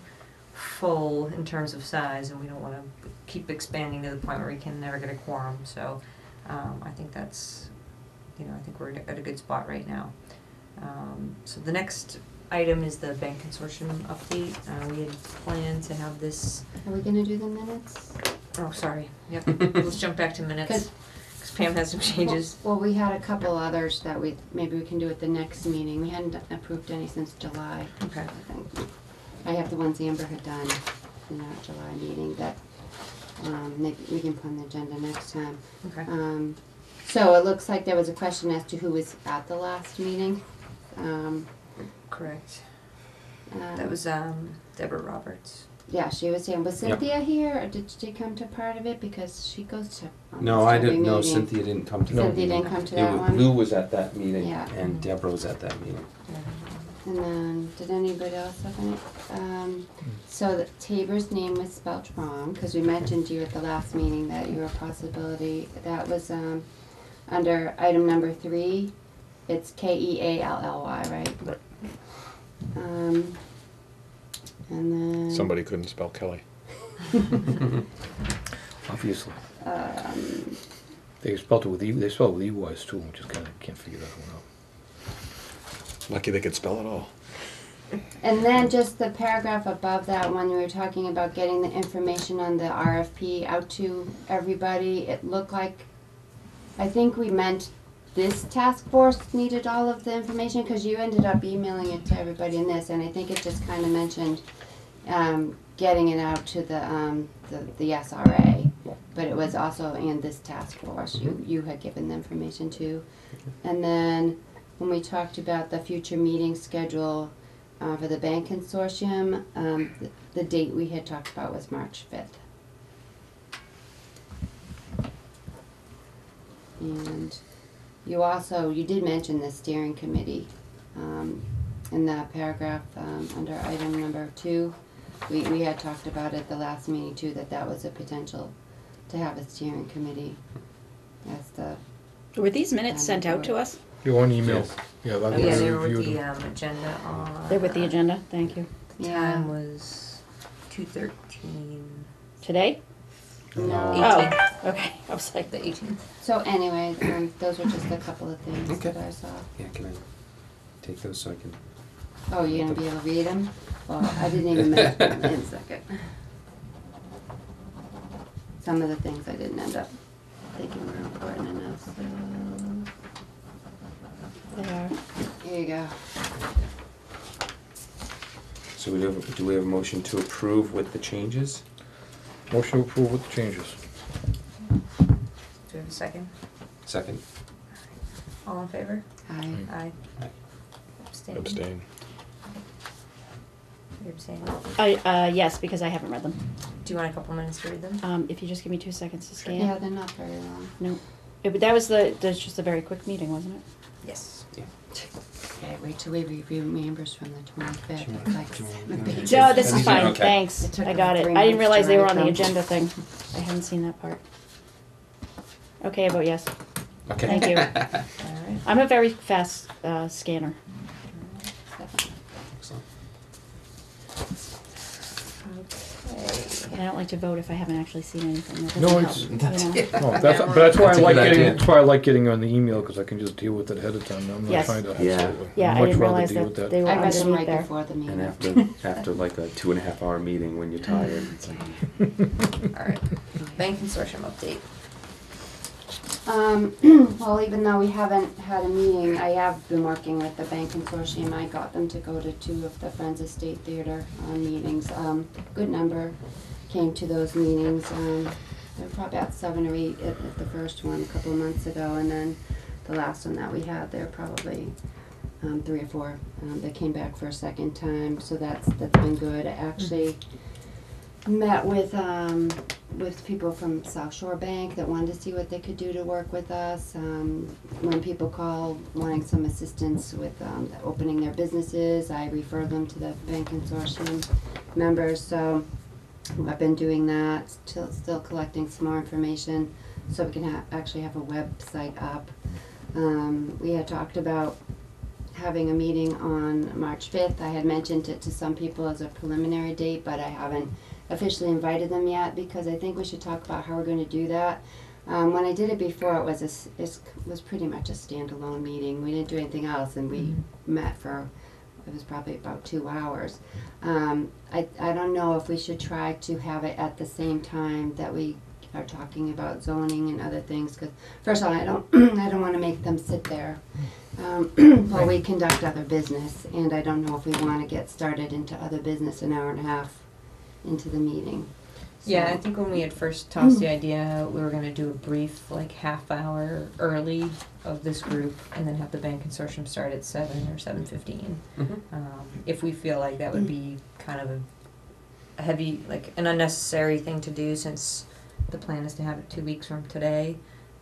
Speaker 1: full in terms of size, and we don't want to keep expanding to the point where we can never get a quorum. So I think that's, I think we're at a good spot right now. So the next item is the bank consortium update. We had planned to have this.
Speaker 2: Are we gonna do the minutes?
Speaker 1: Oh, sorry. Yep. Let's jump back to minutes because Pam has some changes.
Speaker 2: Well, we had a couple others that maybe we can do at the next meeting. We hadn't approved any since July.
Speaker 1: Okay.
Speaker 2: I think. I have the ones Amber had done in our July meeting that maybe we can put on the agenda next time.
Speaker 1: Okay.
Speaker 2: So it looks like there was a question as to who was at the last meeting.
Speaker 1: Correct. That was Deborah Roberts.
Speaker 2: Yeah, she was saying, was
Speaker 4: Yep.
Speaker 2: Cynthia here, or did she come to part of it? Because she goes to
Speaker 4: No,
Speaker 2: almost
Speaker 4: I
Speaker 2: every
Speaker 4: didn't know.
Speaker 2: meeting.
Speaker 4: Cynthia didn't come to that
Speaker 2: Cynthia
Speaker 4: meeting.
Speaker 2: didn't come to that one?
Speaker 4: Lou was at that meeting,
Speaker 2: Yeah.
Speaker 4: and Deborah was at that meeting.
Speaker 2: And then, did anybody else have any? So the Tabor's name was spelled wrong, because we mentioned you at the last meeting that you were a possibility. That was under item number 3. It's Keally, right?
Speaker 6: Right.
Speaker 2: And then.
Speaker 6: Somebody couldn't spell Kelly.
Speaker 3: Obviously.
Speaker 2: Um,
Speaker 3: They spelled it with they spelled it with EYs too, we just kinda can't figure that one out.
Speaker 6: Lucky they could spell it all.
Speaker 2: And then just the paragraph above that, when we were talking about getting the information on the RFP out to everybody, it looked like, I think we meant this task force needed all of the information, because you ended up emailing it to everybody in this, and I think it just kind of mentioned getting it out to the SRA, but it was also in this task force you had given the information to. And then when we talked about the future meeting schedule for the bank consortium, the date we had talked about was March 5th. And you did mention the steering committee in that paragraph under item number 2. We had talked about it the last meeting too, that was a potential to have a steering committee as the.
Speaker 5: Were these minutes sent out to us?
Speaker 3: You're on email.
Speaker 4: Yes.
Speaker 3: Yeah,
Speaker 1: Oh, yeah, they were with the agenda on.
Speaker 5: They're with the agenda, thank you.
Speaker 1: The time was 2:13.
Speaker 5: Today?
Speaker 2: No.
Speaker 5: Oh, okay, I was like,
Speaker 1: The 18th.
Speaker 2: So anyway, those were just a couple of things
Speaker 4: Okay.
Speaker 2: that I saw.
Speaker 4: Yeah, can I take those so I can?
Speaker 2: Oh, you're gonna be able to read them? Well, I didn't even mention them in a second. Some of the things I didn't end up thinking were important enough, so.
Speaker 5: they are.
Speaker 2: Here you go.
Speaker 4: So do we have a motion to approve with the changes?
Speaker 3: Motion to approve with the changes.
Speaker 1: Do we have a second?
Speaker 4: Second.
Speaker 1: All in favor?
Speaker 2: Hi.
Speaker 1: Aye.
Speaker 4: Aye.
Speaker 1: Abstain.
Speaker 6: Abstain.
Speaker 1: You abstain.
Speaker 5: Yes, because I haven't read them.
Speaker 1: Do you want a couple minutes to read them?
Speaker 5: If you just give me 2 seconds to scan.
Speaker 2: Yeah, they're not very long.
Speaker 5: No. But that was that's just a very quick meeting, wasn't it?
Speaker 1: Yes.
Speaker 2: Okay, wait till we review members from the 25th.
Speaker 4: Do you
Speaker 2: It's
Speaker 4: want-
Speaker 2: like
Speaker 4: do you want-
Speaker 2: 7 pages.
Speaker 5: No, this is
Speaker 4: Okay.
Speaker 5: fine,
Speaker 4: Okay.
Speaker 5: thanks.
Speaker 2: It took
Speaker 5: I got
Speaker 2: them
Speaker 5: it.
Speaker 2: 3
Speaker 5: I didn't
Speaker 2: months
Speaker 5: realize
Speaker 2: to
Speaker 5: they were
Speaker 2: write
Speaker 5: on the
Speaker 2: them.
Speaker 5: agenda thing. I hadn't seen that part. Okay, I vote yes.
Speaker 4: Okay.
Speaker 5: Thank you.
Speaker 1: All right.
Speaker 5: I'm a very fast scanner.
Speaker 4: Excellent.
Speaker 1: Okay.
Speaker 5: And I don't like to vote if I haven't actually seen anything. That
Speaker 3: No,
Speaker 5: doesn't
Speaker 3: it's-
Speaker 5: help, you know?
Speaker 3: No, but that's why I
Speaker 4: That's a
Speaker 3: like
Speaker 4: good
Speaker 3: getting,
Speaker 4: idea.
Speaker 3: that's why I like getting on the email, because I can just deal with it ahead of time. I'm not
Speaker 5: Yes.
Speaker 3: trying to.
Speaker 4: Yeah.
Speaker 3: absolutely.
Speaker 5: Yeah, I
Speaker 3: Much
Speaker 5: didn't
Speaker 3: rather
Speaker 5: realize
Speaker 3: deal with
Speaker 5: that they were
Speaker 2: I read them
Speaker 5: underneath
Speaker 2: right
Speaker 5: there.
Speaker 2: before the meeting.
Speaker 4: And after like a 2.5-hour meeting when you're tired, it's like.
Speaker 1: All right. Bank consortium update.
Speaker 2: Well, even though we haven't had a meeting, I have been working with the bank consortium. I got them to go to 2 of the Friends of State Theater meetings. Good number came to those meetings. There were probably about 7 or 8 at the first one a couple of months ago, and then the last one that we had, there were probably 3 or 4 that came back for a second time. So that's been good. I actually met with people from South Shore Bank that wanted to see what they could do to work with us. When people call wanting some assistance with opening their businesses, I refer them to the bank consortium members. So I've been doing that, still collecting some more information so we can actually have a website up. We had talked about having a meeting on March 5th. I had mentioned it to some people as a preliminary date, but I haven't officially invited them yet because I think we should talk about how we're going to do that. When I did it before, it was pretty much a standalone meeting. We didn't do anything else, and we met for, it was probably about 2 hours. I don't know if we should try to have it at the same time that we are talking about zoning and other things, because first of all, I don't want to make them sit there while we conduct other business, and I don't know if we want to get started into other business an hour and a half into the meeting.
Speaker 1: Yeah, I
Speaker 2: So-
Speaker 1: think when we had first tossed the idea, we were gonna do a brief, like, half hour early of this group, and then have the bank consortium start at 7 or 7:15. If we feel like that would be kind of a heavy, like, an unnecessary thing to do, since the plan is to have it 2 weeks from today,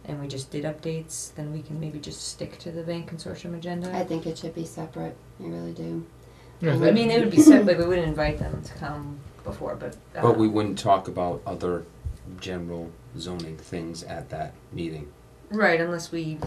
Speaker 1: and we just did updates, then we can maybe just stick to the bank consortium agenda.
Speaker 2: I think it should be separate. I really do.
Speaker 3: Yeah,
Speaker 1: I mean, it would be separate, we wouldn't invite them to come before, but.
Speaker 4: But we wouldn't talk about other general zoning things at that meeting.
Speaker 1: Right, unless we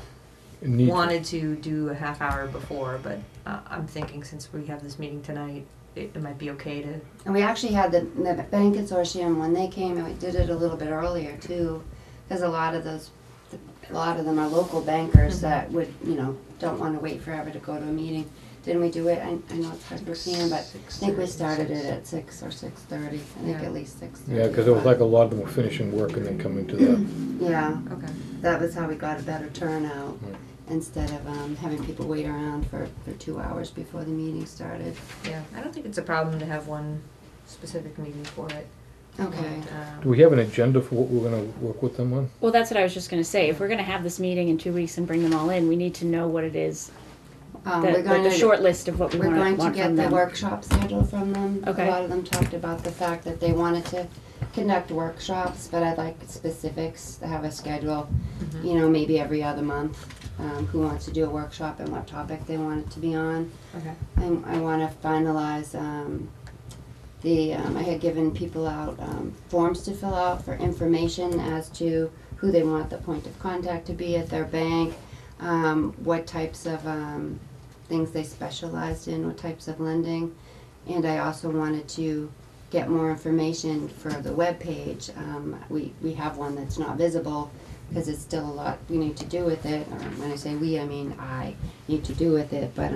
Speaker 3: Need to.
Speaker 1: wanted to do a half hour before, but I'm thinking since we have this meeting tonight, it might be okay to.
Speaker 2: And we actually had the bank consortium, when they came, and we did it a little bit earlier too, because a lot of them are local bankers that would, don't want to wait forever to go to a meeting. Didn't we do it? I know it's hard for seeing, but I think we started it at 6 or 6:30. I think
Speaker 1: Yeah.
Speaker 2: at least 6:30.
Speaker 3: Yeah, because it was like a lot of them were finishing work and then coming to that.
Speaker 2: Yeah,
Speaker 1: Okay.
Speaker 2: that was how we got a better turnout,
Speaker 3: Right.
Speaker 2: instead of having people wait around for 2 hours before the meeting started.
Speaker 1: Yeah, I don't think it's a problem to have one specific meeting for it.
Speaker 2: Okay.
Speaker 1: And,
Speaker 3: Do we have an agenda for what we're gonna work with them on?
Speaker 5: Well, that's what I was just gonna say. If we're gonna have this meeting in 2 weeks and bring them all in, we need to know what it is, the short list of what we
Speaker 2: We're going to
Speaker 5: want
Speaker 2: get
Speaker 5: from
Speaker 2: the
Speaker 5: them.
Speaker 2: workshop schedule from them.
Speaker 5: Okay.
Speaker 2: A lot of them talked about the fact that they wanted to conduct workshops, but I'd like specifics, to have a schedule, maybe every other month, who wants to do a workshop and what topic they want it to be on.
Speaker 1: Okay.
Speaker 2: I want to finalize I had given people out forms to fill out for information as to who they want the point of contact to be at their bank, what types of things they specialized in, what types of lending. And I also wanted to get more information for the webpage. We have one that's not visible because it's still a lot we need to do with it. Or when I say we, I mean I need to do with it. But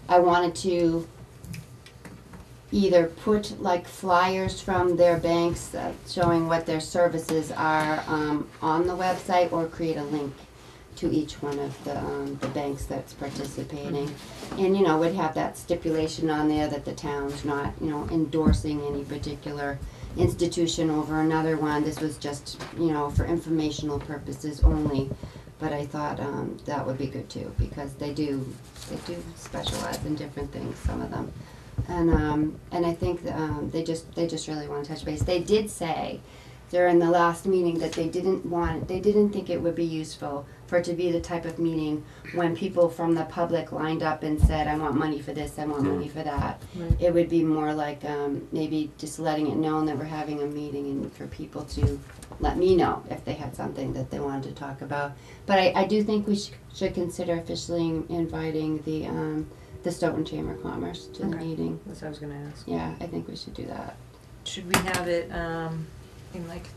Speaker 2: I wanted to either put like flyers from their banks showing what their services are on the website, or create a link to each one of the banks that's participating. And, would have that stipulation on there that the town's not, endorsing any particular institution over another one. This was just, for informational purposes only. But I thought that would be good too, because they do specialize in different things, some of them. And I think they just really want to touch base. They did say during the last meeting that they didn't think it would be useful for it to be the type of meeting when people from the public lined up and said, I want money for this, I want money for that.
Speaker 1: Right.
Speaker 2: It would be more like maybe just letting it known that we're having a meeting, and for people to let me know if they had something that they wanted to talk about. But I do think we should consider officially inviting the Stoughton Chamber of Commerce to the
Speaker 1: Okay.
Speaker 2: meeting.
Speaker 1: That's what I was gonna ask.
Speaker 2: Yeah, I think we should do that.
Speaker 1: Should we have it in like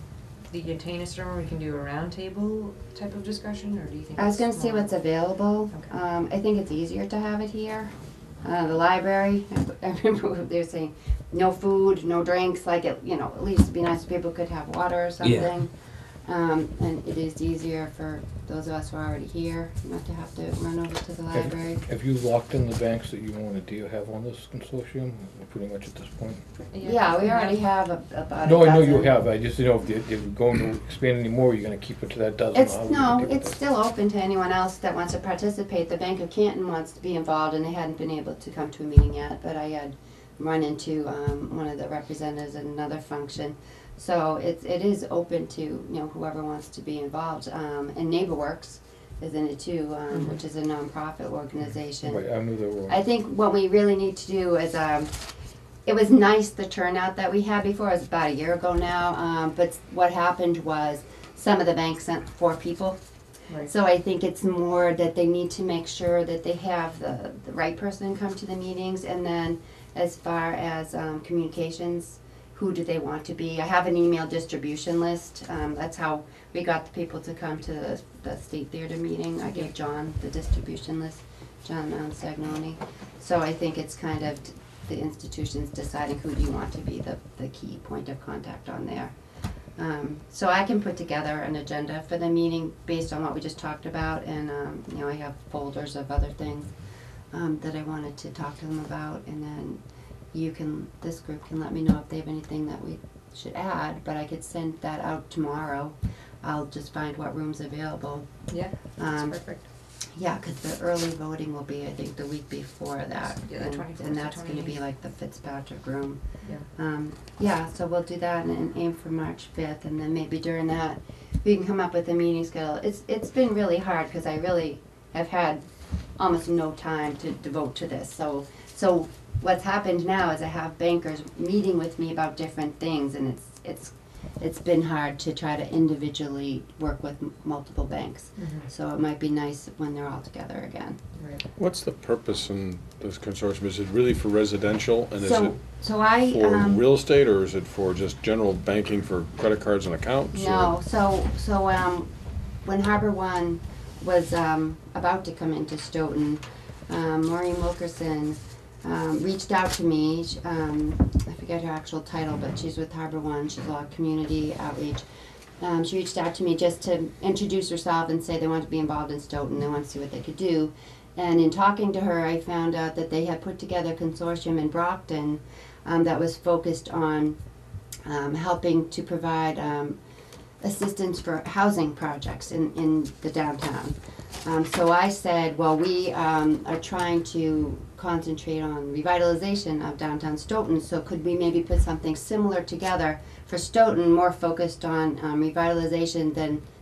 Speaker 1: the container room, we can do a roundtable type of discussion, or do you think?
Speaker 2: I was
Speaker 1: it's
Speaker 2: gonna see
Speaker 1: more-
Speaker 2: what's available.
Speaker 1: Okay.
Speaker 2: I think it's easier to have it here. The library, I remember they were saying, no food, no drinks, like it, at least it'd be nice if people could have water or something. And it is easier for those of us who are already here, not to have to run over to the library.
Speaker 3: Have you locked in the banks that you want to have on this consortium, pretty much at this point?
Speaker 2: Yeah, we already have about a
Speaker 3: No, I know you
Speaker 2: dozen.
Speaker 3: have, I just didn't know if you're going to expand any more, you're gonna keep it to that dozen? or how we're gonna keep it
Speaker 2: It's
Speaker 3: there?
Speaker 2: still open to anyone else that wants to participate. The Bank of Canton wants to be involved, and they hadn't been able to come to a meeting yet, but I had run into one of the representatives at another function. So it is open to, whoever wants to be involved. And NeighborWorks is in it too, which is a nonprofit organization.
Speaker 3: Right, I knew they were.
Speaker 2: I think what we really need to do is it was nice, the turnout that we had before. It was about a year ago now. But what happened was some of the banks sent 4 people.
Speaker 1: Right.
Speaker 2: So I think it's more that they need to make sure that they have the right person come to the meetings. And then as far as communications, who do they want to be? I have an email distribution list. That's how we got the people to come to the State Theater meeting. I gave John the distribution list, John Sagnoni. So I think it's kind of the institutions deciding who do you want to be the key point of contact on there. So I can put together an agenda for the meeting based on what we just talked about, and you know, I have folders of other things that I wanted to talk to them about, and then this group can let me know if they have anything that we should add, but I could send that out tomorrow. I'll just find what room's available.
Speaker 1: Yeah, that's perfect.
Speaker 2: Yeah, because the early voting will be, I think, the week before that.
Speaker 1: Yeah, the 24th
Speaker 2: And that's
Speaker 1: to
Speaker 2: going to be
Speaker 1: 28th.
Speaker 2: like the Fitzpatrick room.
Speaker 1: Yeah.
Speaker 2: Yeah, so we'll do that and aim for March 5th, and then maybe during that, we can come up with a meeting schedule. It's been really hard, because I really have had almost no time to devote to this. So what's happened now is I have bankers meeting with me about different things, and it's been hard to try to individually work with multiple banks. So it might be nice when they're all together again.
Speaker 1: Right.
Speaker 6: What's the purpose in this consortium? Is it really for residential, and is it
Speaker 2: So I
Speaker 6: for real estate, or is it for just general banking for credit cards and accounts?
Speaker 2: No, so when Harbor One was about to come into Stoughton, Maureen Wilkerson reached out to me. I forget her actual title, but she's with Harbor One. She's a lot of community outreach. She reached out to me just to introduce herself and say they want to be involved in Stoughton. They want to see what they could do. And in talking to her, I found out that they had put together a consortium in Brockton that was focused on helping to provide assistance for housing projects in the downtown. So I said, well, we are trying to concentrate on revitalization of downtown Stoughton, so could we maybe put something similar together for Stoughton, more focused on revitalization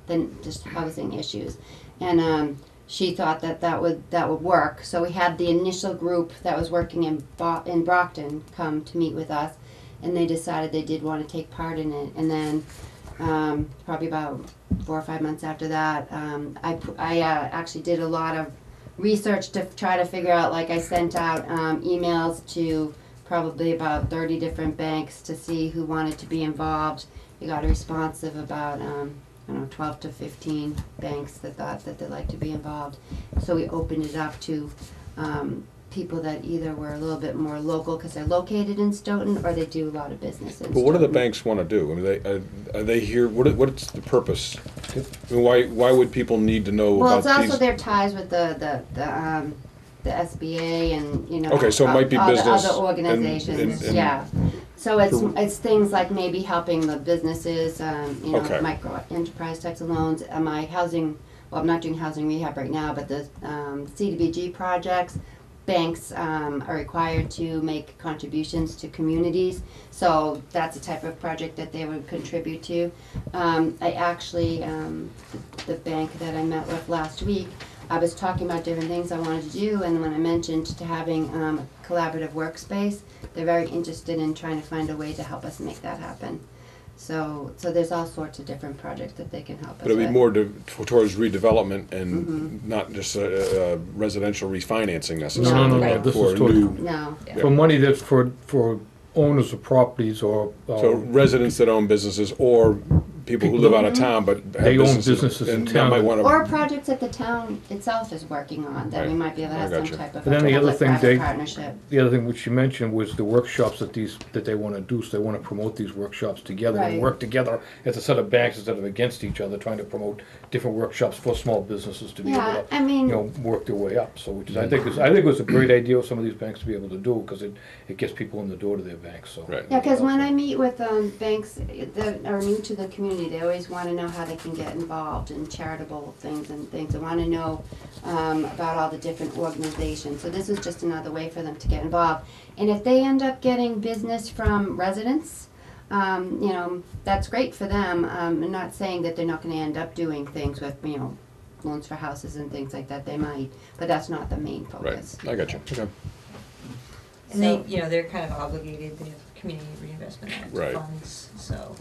Speaker 2: than just housing issues? And she thought that would work. So we had the initial group that was working in Brockton come to meet with us, and they decided they did want to take part in it. And then probably about 4 or 5 months after that, I actually did a lot of research to try to figure out, like I sent out emails to probably about 30 different banks to see who wanted to be involved. We got a response of about 12 to 15 banks that thought that they'd like to be involved. So we opened it up to people that either were a little bit more local because they're located in Stoughton, or they do a lot of business in Stoughton.
Speaker 6: But what do the banks want to do? I mean, are they here? What's the purpose? I mean, why would people need to know
Speaker 2: Well,
Speaker 6: about
Speaker 2: it's also
Speaker 6: these?
Speaker 2: their ties with the SBA and
Speaker 6: Okay, so it might be
Speaker 2: all
Speaker 6: business
Speaker 2: the other organizations.
Speaker 6: and-
Speaker 2: Yeah, so it's things like maybe helping the businesses,
Speaker 6: Okay.
Speaker 2: micro enterprise types of loans. My housing, well, I'm not doing housing rehab right now, but the CDBG projects. Banks are required to make contributions to communities, so that's a type of project that they would contribute to. I actually, the bank that I met with last week, I was talking about different things I wanted to do, and when I mentioned to having a collaborative workspace, they're very interested in trying to find a way to help us make that happen. So there's all sorts of different projects that they can help us
Speaker 6: But it'd be
Speaker 2: with.
Speaker 6: more towards redevelopment and not just residential refinancing necessarily.
Speaker 2: No,
Speaker 6: but
Speaker 3: this
Speaker 6: for
Speaker 3: is toward-
Speaker 6: new-
Speaker 2: No.
Speaker 3: For money that's for owners of properties or.
Speaker 6: So residents that own businesses, or people who
Speaker 3: People
Speaker 6: live
Speaker 3: that-
Speaker 6: out of town but have
Speaker 3: They own
Speaker 6: businesses
Speaker 3: businesses in
Speaker 6: and that
Speaker 3: town.
Speaker 6: might want
Speaker 2: Or
Speaker 6: to.
Speaker 2: projects that the town itself is working on, that we
Speaker 6: Right.
Speaker 2: might be able to
Speaker 6: I
Speaker 2: have some
Speaker 6: gotcha.
Speaker 2: type of
Speaker 3: But then the other thing
Speaker 2: public-private
Speaker 3: they-
Speaker 2: partnership.
Speaker 3: The other thing which you mentioned was the workshops that they want to do, so they want to promote these workshops together and
Speaker 2: Right.
Speaker 3: work together as a set of banks instead of against each other, trying to promote different workshops for small businesses to be able
Speaker 2: Yeah,
Speaker 3: to,
Speaker 2: I mean,
Speaker 3: work their way up. So which is, I think it was a great idea of some of these banks to be able to do, because it gets people in the door to their banks, so.
Speaker 6: Right.
Speaker 2: yeah, because when I meet with banks that are new to the community, they always want to know how they can get involved in charitable things and things. They want to know about all the different organizations. So this is just another way for them to get involved. And if they end up getting business from residents, that's great for them. I'm not saying that they're not going to end up doing things with, loans for houses and things like that. They might, but that's not the main
Speaker 6: Right,
Speaker 2: focus.
Speaker 6: I got you. Okay.
Speaker 1: And they, you know, they're kind of obligated, they have Community Reinvestment Act
Speaker 6: Right.
Speaker 1: funds, so,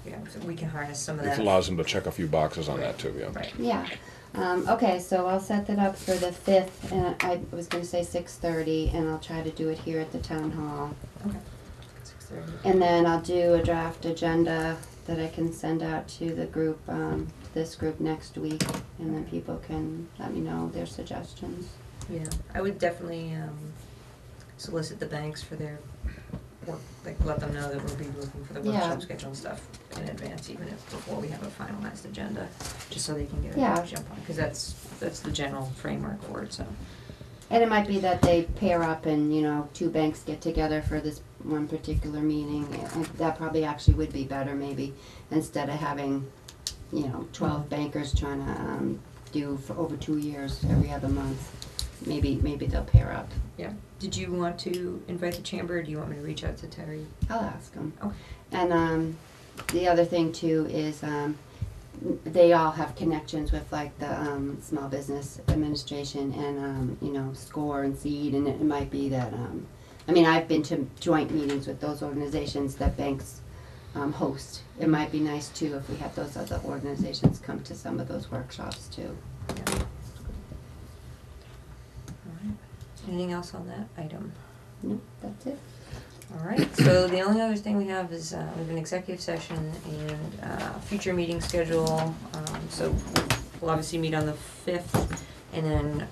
Speaker 1: you know, so we can harness some of
Speaker 6: It
Speaker 1: that.
Speaker 6: allows them to check a few boxes on that too, yeah.
Speaker 1: Right.
Speaker 2: Yeah. Okay, so I'll set that up for the 5th, and I was gonna say 6:30, and I'll try to do it here at the town hall.
Speaker 1: Okay. 6:30.
Speaker 2: And then I'll do a draft agenda that I can send out to the group, this group next week, and then people can let me know their suggestions.
Speaker 1: Yeah, I would definitely solicit the banks for their work, like let them know that we'll be looking for the
Speaker 2: Yeah.
Speaker 1: workshop schedule and stuff in advance, even if before we have a finalized agenda, just so they can get
Speaker 2: Yeah.
Speaker 1: a jump on, because that's the general framework for it, so.
Speaker 2: And it might be that they pair up and, you know, 2 banks get together for this one particular meeting. That probably actually would be better maybe, instead of having, you know, 12 bankers trying to do for over 2 years, every other month. Maybe they'll pair up.
Speaker 1: Yeah. Did you want to invite the chamber, or do you want me to reach out to Terry?
Speaker 2: I'll ask them.
Speaker 1: Okay.
Speaker 2: And the other thing too is they all have connections with like the Small Business Administration and you know, SCORE and SEED, and it might be that I mean, I've been to joint meetings with those organizations that banks host. It might be nice too if we had those other organizations come to some of those workshops too.
Speaker 1: Yeah. All right. Anything else on that item?
Speaker 2: No, that's it.
Speaker 1: All right, so the only other thing we have is we have an executive session and future meeting schedule. So we'll obviously meet on the 5th and then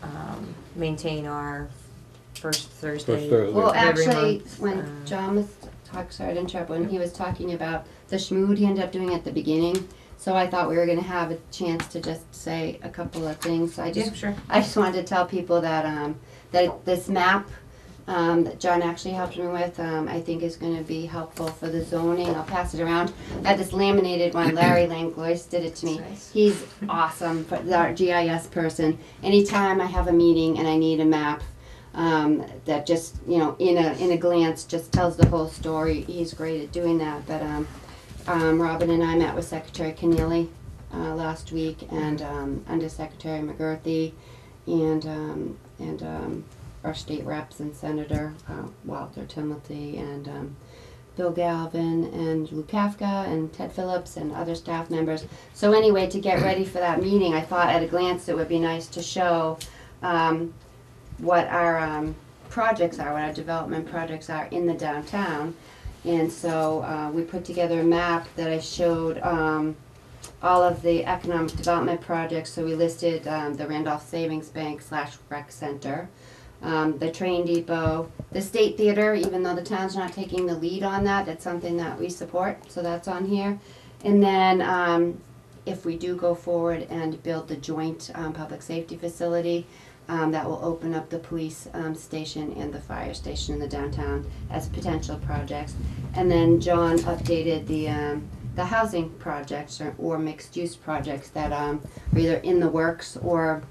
Speaker 1: maintain our first Thursday.
Speaker 3: First Thursday.
Speaker 2: Well,
Speaker 1: of every
Speaker 2: actually,
Speaker 1: month.
Speaker 2: when John was sorry to interrupt, when he was talking about the schmood, he ended up doing it at the beginning. So I thought we were going to have a chance to just say a couple of things. I just wanted to tell people that that this map that John actually helped me with, I think is going to be helpful for the zoning. I'll pass it around. I had this laminated one. Larry Langlois did it to me.
Speaker 1: Nice.
Speaker 2: He's awesome, our GIS person. Anytime I have a meeting and I need a map that just, you know, in a glance just tells the whole story, he's great at doing that. But Robin and I met with Secretary Keneally last week, and Undersecretary McGurthy, and our state reps and Senator Walter Timothy, and Bill Galvin and Lou Kafka and Ted Phillips and other staff members. So anyway, to get ready for that meeting, I thought at a glance it would be nice to show what our projects are, what our development projects are in the downtown. And so we put together a map that I showed all of the economic development projects. So we listed the Randolph Savings Bank / Rec Center, the train depot, the State Theater, even though the town's not taking the lead on that, that's something that we support, so that's on here. And then if we do go forward and build the joint public safety facility, that will open up the police station and the fire station in the downtown as potential projects. And then John updated the housing projects or mixed-use projects that are either in the works or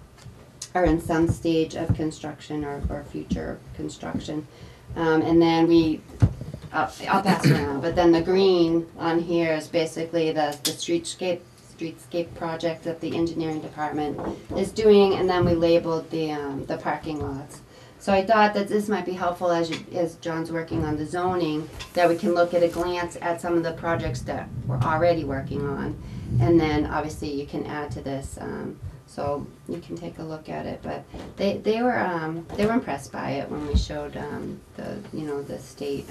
Speaker 2: are in some stage of construction or future construction. And then I'll pass it around, but then the green on here is basically the streetscape project that the engineering department is doing, and then we labeled the parking lots. So I thought that this might be helpful as John's working on the zoning, that we can look at a glance at some of the projects that we're already working on, and then obviously you can add to this. So you can take a look at it, but they were impressed by it when we showed the state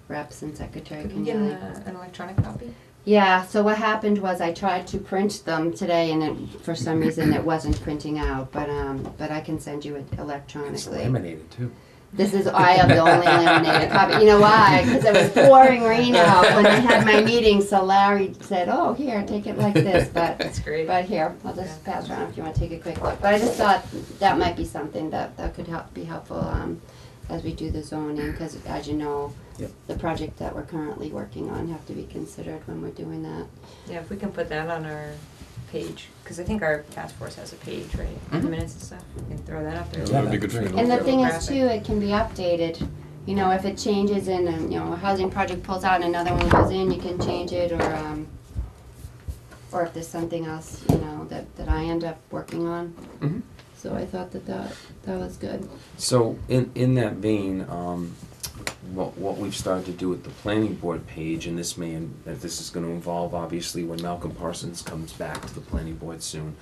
Speaker 2: reps and Secretary
Speaker 1: Could we get
Speaker 2: Keneally.
Speaker 1: an electronic copy?
Speaker 2: Yeah, so what happened was I tried to print them today, and for some reason it wasn't printing out, but I can send you it
Speaker 4: It's
Speaker 2: electronically.
Speaker 4: laminated too.
Speaker 2: I have the only laminated copy. You know why? Because it was pouring rain out when I had my meeting, so Larry said, "Oh, here, take it like this." But
Speaker 1: That's great.
Speaker 2: But here, I'll just pass around if you want to take a quick look. But I just thought that might be something that could be helpful as we do the zoning, because as you know,
Speaker 4: Yep.
Speaker 2: the project that we're currently working on have to be considered when we're doing that.
Speaker 1: Yeah, if we can put that on our page, because I think our task force has a page, right? The
Speaker 4: Mhm.
Speaker 1: minutes and stuff. We can throw that up there.
Speaker 6: Yeah, that'd be good for you.
Speaker 2: And the
Speaker 1: Throw
Speaker 2: thing
Speaker 1: a
Speaker 2: is
Speaker 1: graphic.
Speaker 2: too, it can be updated. You know, if it changes and a housing project pulls out and another one goes in, you can change it, or if there's something else that I end up working on.
Speaker 4: Mm-hmm.
Speaker 2: So I thought that was good.
Speaker 4: So in that vein, what we've started to do with the planning board page, and this is going to involve obviously when Malcolm Parsons comes back to the planning board soon.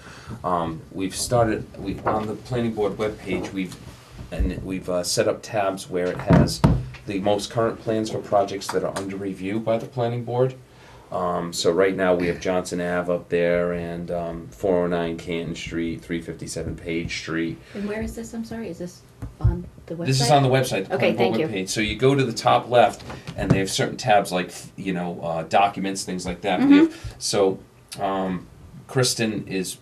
Speaker 4: On the planning board webpage we've set up tabs where it has the most current plans for projects that are under review by the planning board. So right now we have Johnson Ave up there and 409 Canton Street, 357 Page Street.
Speaker 5: And where is this? I'm sorry. Is this on the website?
Speaker 4: This is on the website, the
Speaker 5: Okay,
Speaker 4: planning
Speaker 5: thank
Speaker 4: board
Speaker 5: you.
Speaker 4: webpage. So you go to the top left, and they have certain tabs like documents, things like that. Kristen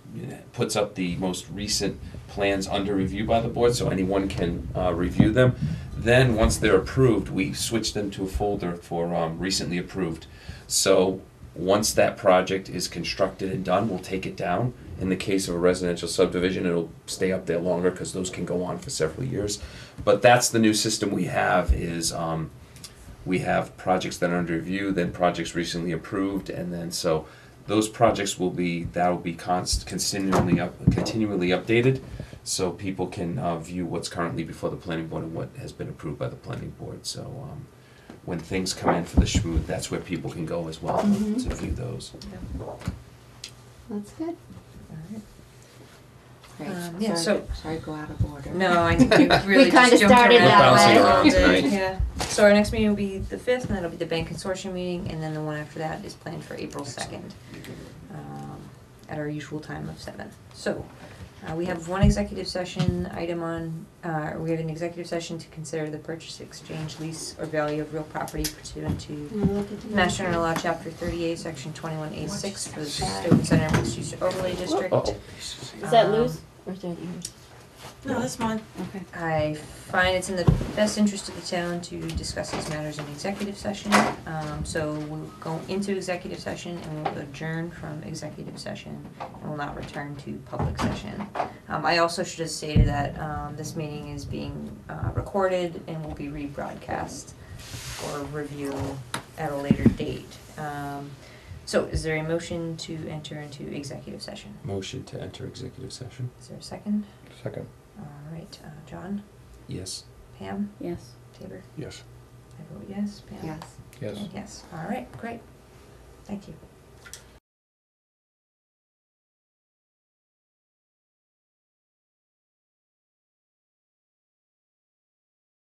Speaker 4: puts up the most recent plans under review by the board, so anyone can review them. Then once they're approved, we switch them to a folder for recently approved. So once that project is constructed and done, we'll take it down. In the case of a residential subdivision, it'll stay up there longer because those can go on for several years. But that's the new system we have is we have projects that are under review, then projects recently approved, and then so those projects will be continually updated, so people can view what's currently before the planning board and what has been approved by the planning board. So when things come in for the schmood, that's where people can go as well to view those.
Speaker 2: That's good.
Speaker 1: Alright.
Speaker 2: Great.
Speaker 1: Yeah,
Speaker 2: Sorry to go out of order.
Speaker 1: No, I think we really
Speaker 2: We kinda
Speaker 1: just jumped
Speaker 2: started
Speaker 1: around.
Speaker 2: that
Speaker 4: Bouncing
Speaker 2: way.
Speaker 4: around tonight.
Speaker 1: Yeah. So our next meeting will be the 5th, and that'll be the bank consortium meeting, and then the one after that is planned for April 2nd, at our usual time of 7. So, we have one executive session item on, we have an executive session to consider the purchase, exchange, lease, or value of real property pursuant to Mass General Law, Chapter 38, Section 21A6 for the Stoughton Center Mixed Use Overlay District.
Speaker 5: Is that Lou's or is that yours?
Speaker 1: No, that's mine.
Speaker 5: Okay.
Speaker 1: I find it's in the best interest of the town to discuss these matters in executive session. So we'll go into executive session and we'll adjourn from executive session and will not return to public session. I also should have stated that this meeting is being recorded and will be rebroadcast for review at a later date. So is there a motion to enter into executive session?
Speaker 4: Motion to enter executive session?
Speaker 1: Is there a second?
Speaker 3: Second.
Speaker 1: All right, John?
Speaker 4: Yes.
Speaker 1: Pam?
Speaker 5: Yes.
Speaker 1: Tabor?
Speaker 6: Yes.
Speaker 1: I vote yes. Pam?
Speaker 2: Yes.
Speaker 3: Yes.
Speaker 1: And yes. All right, great. Thank you.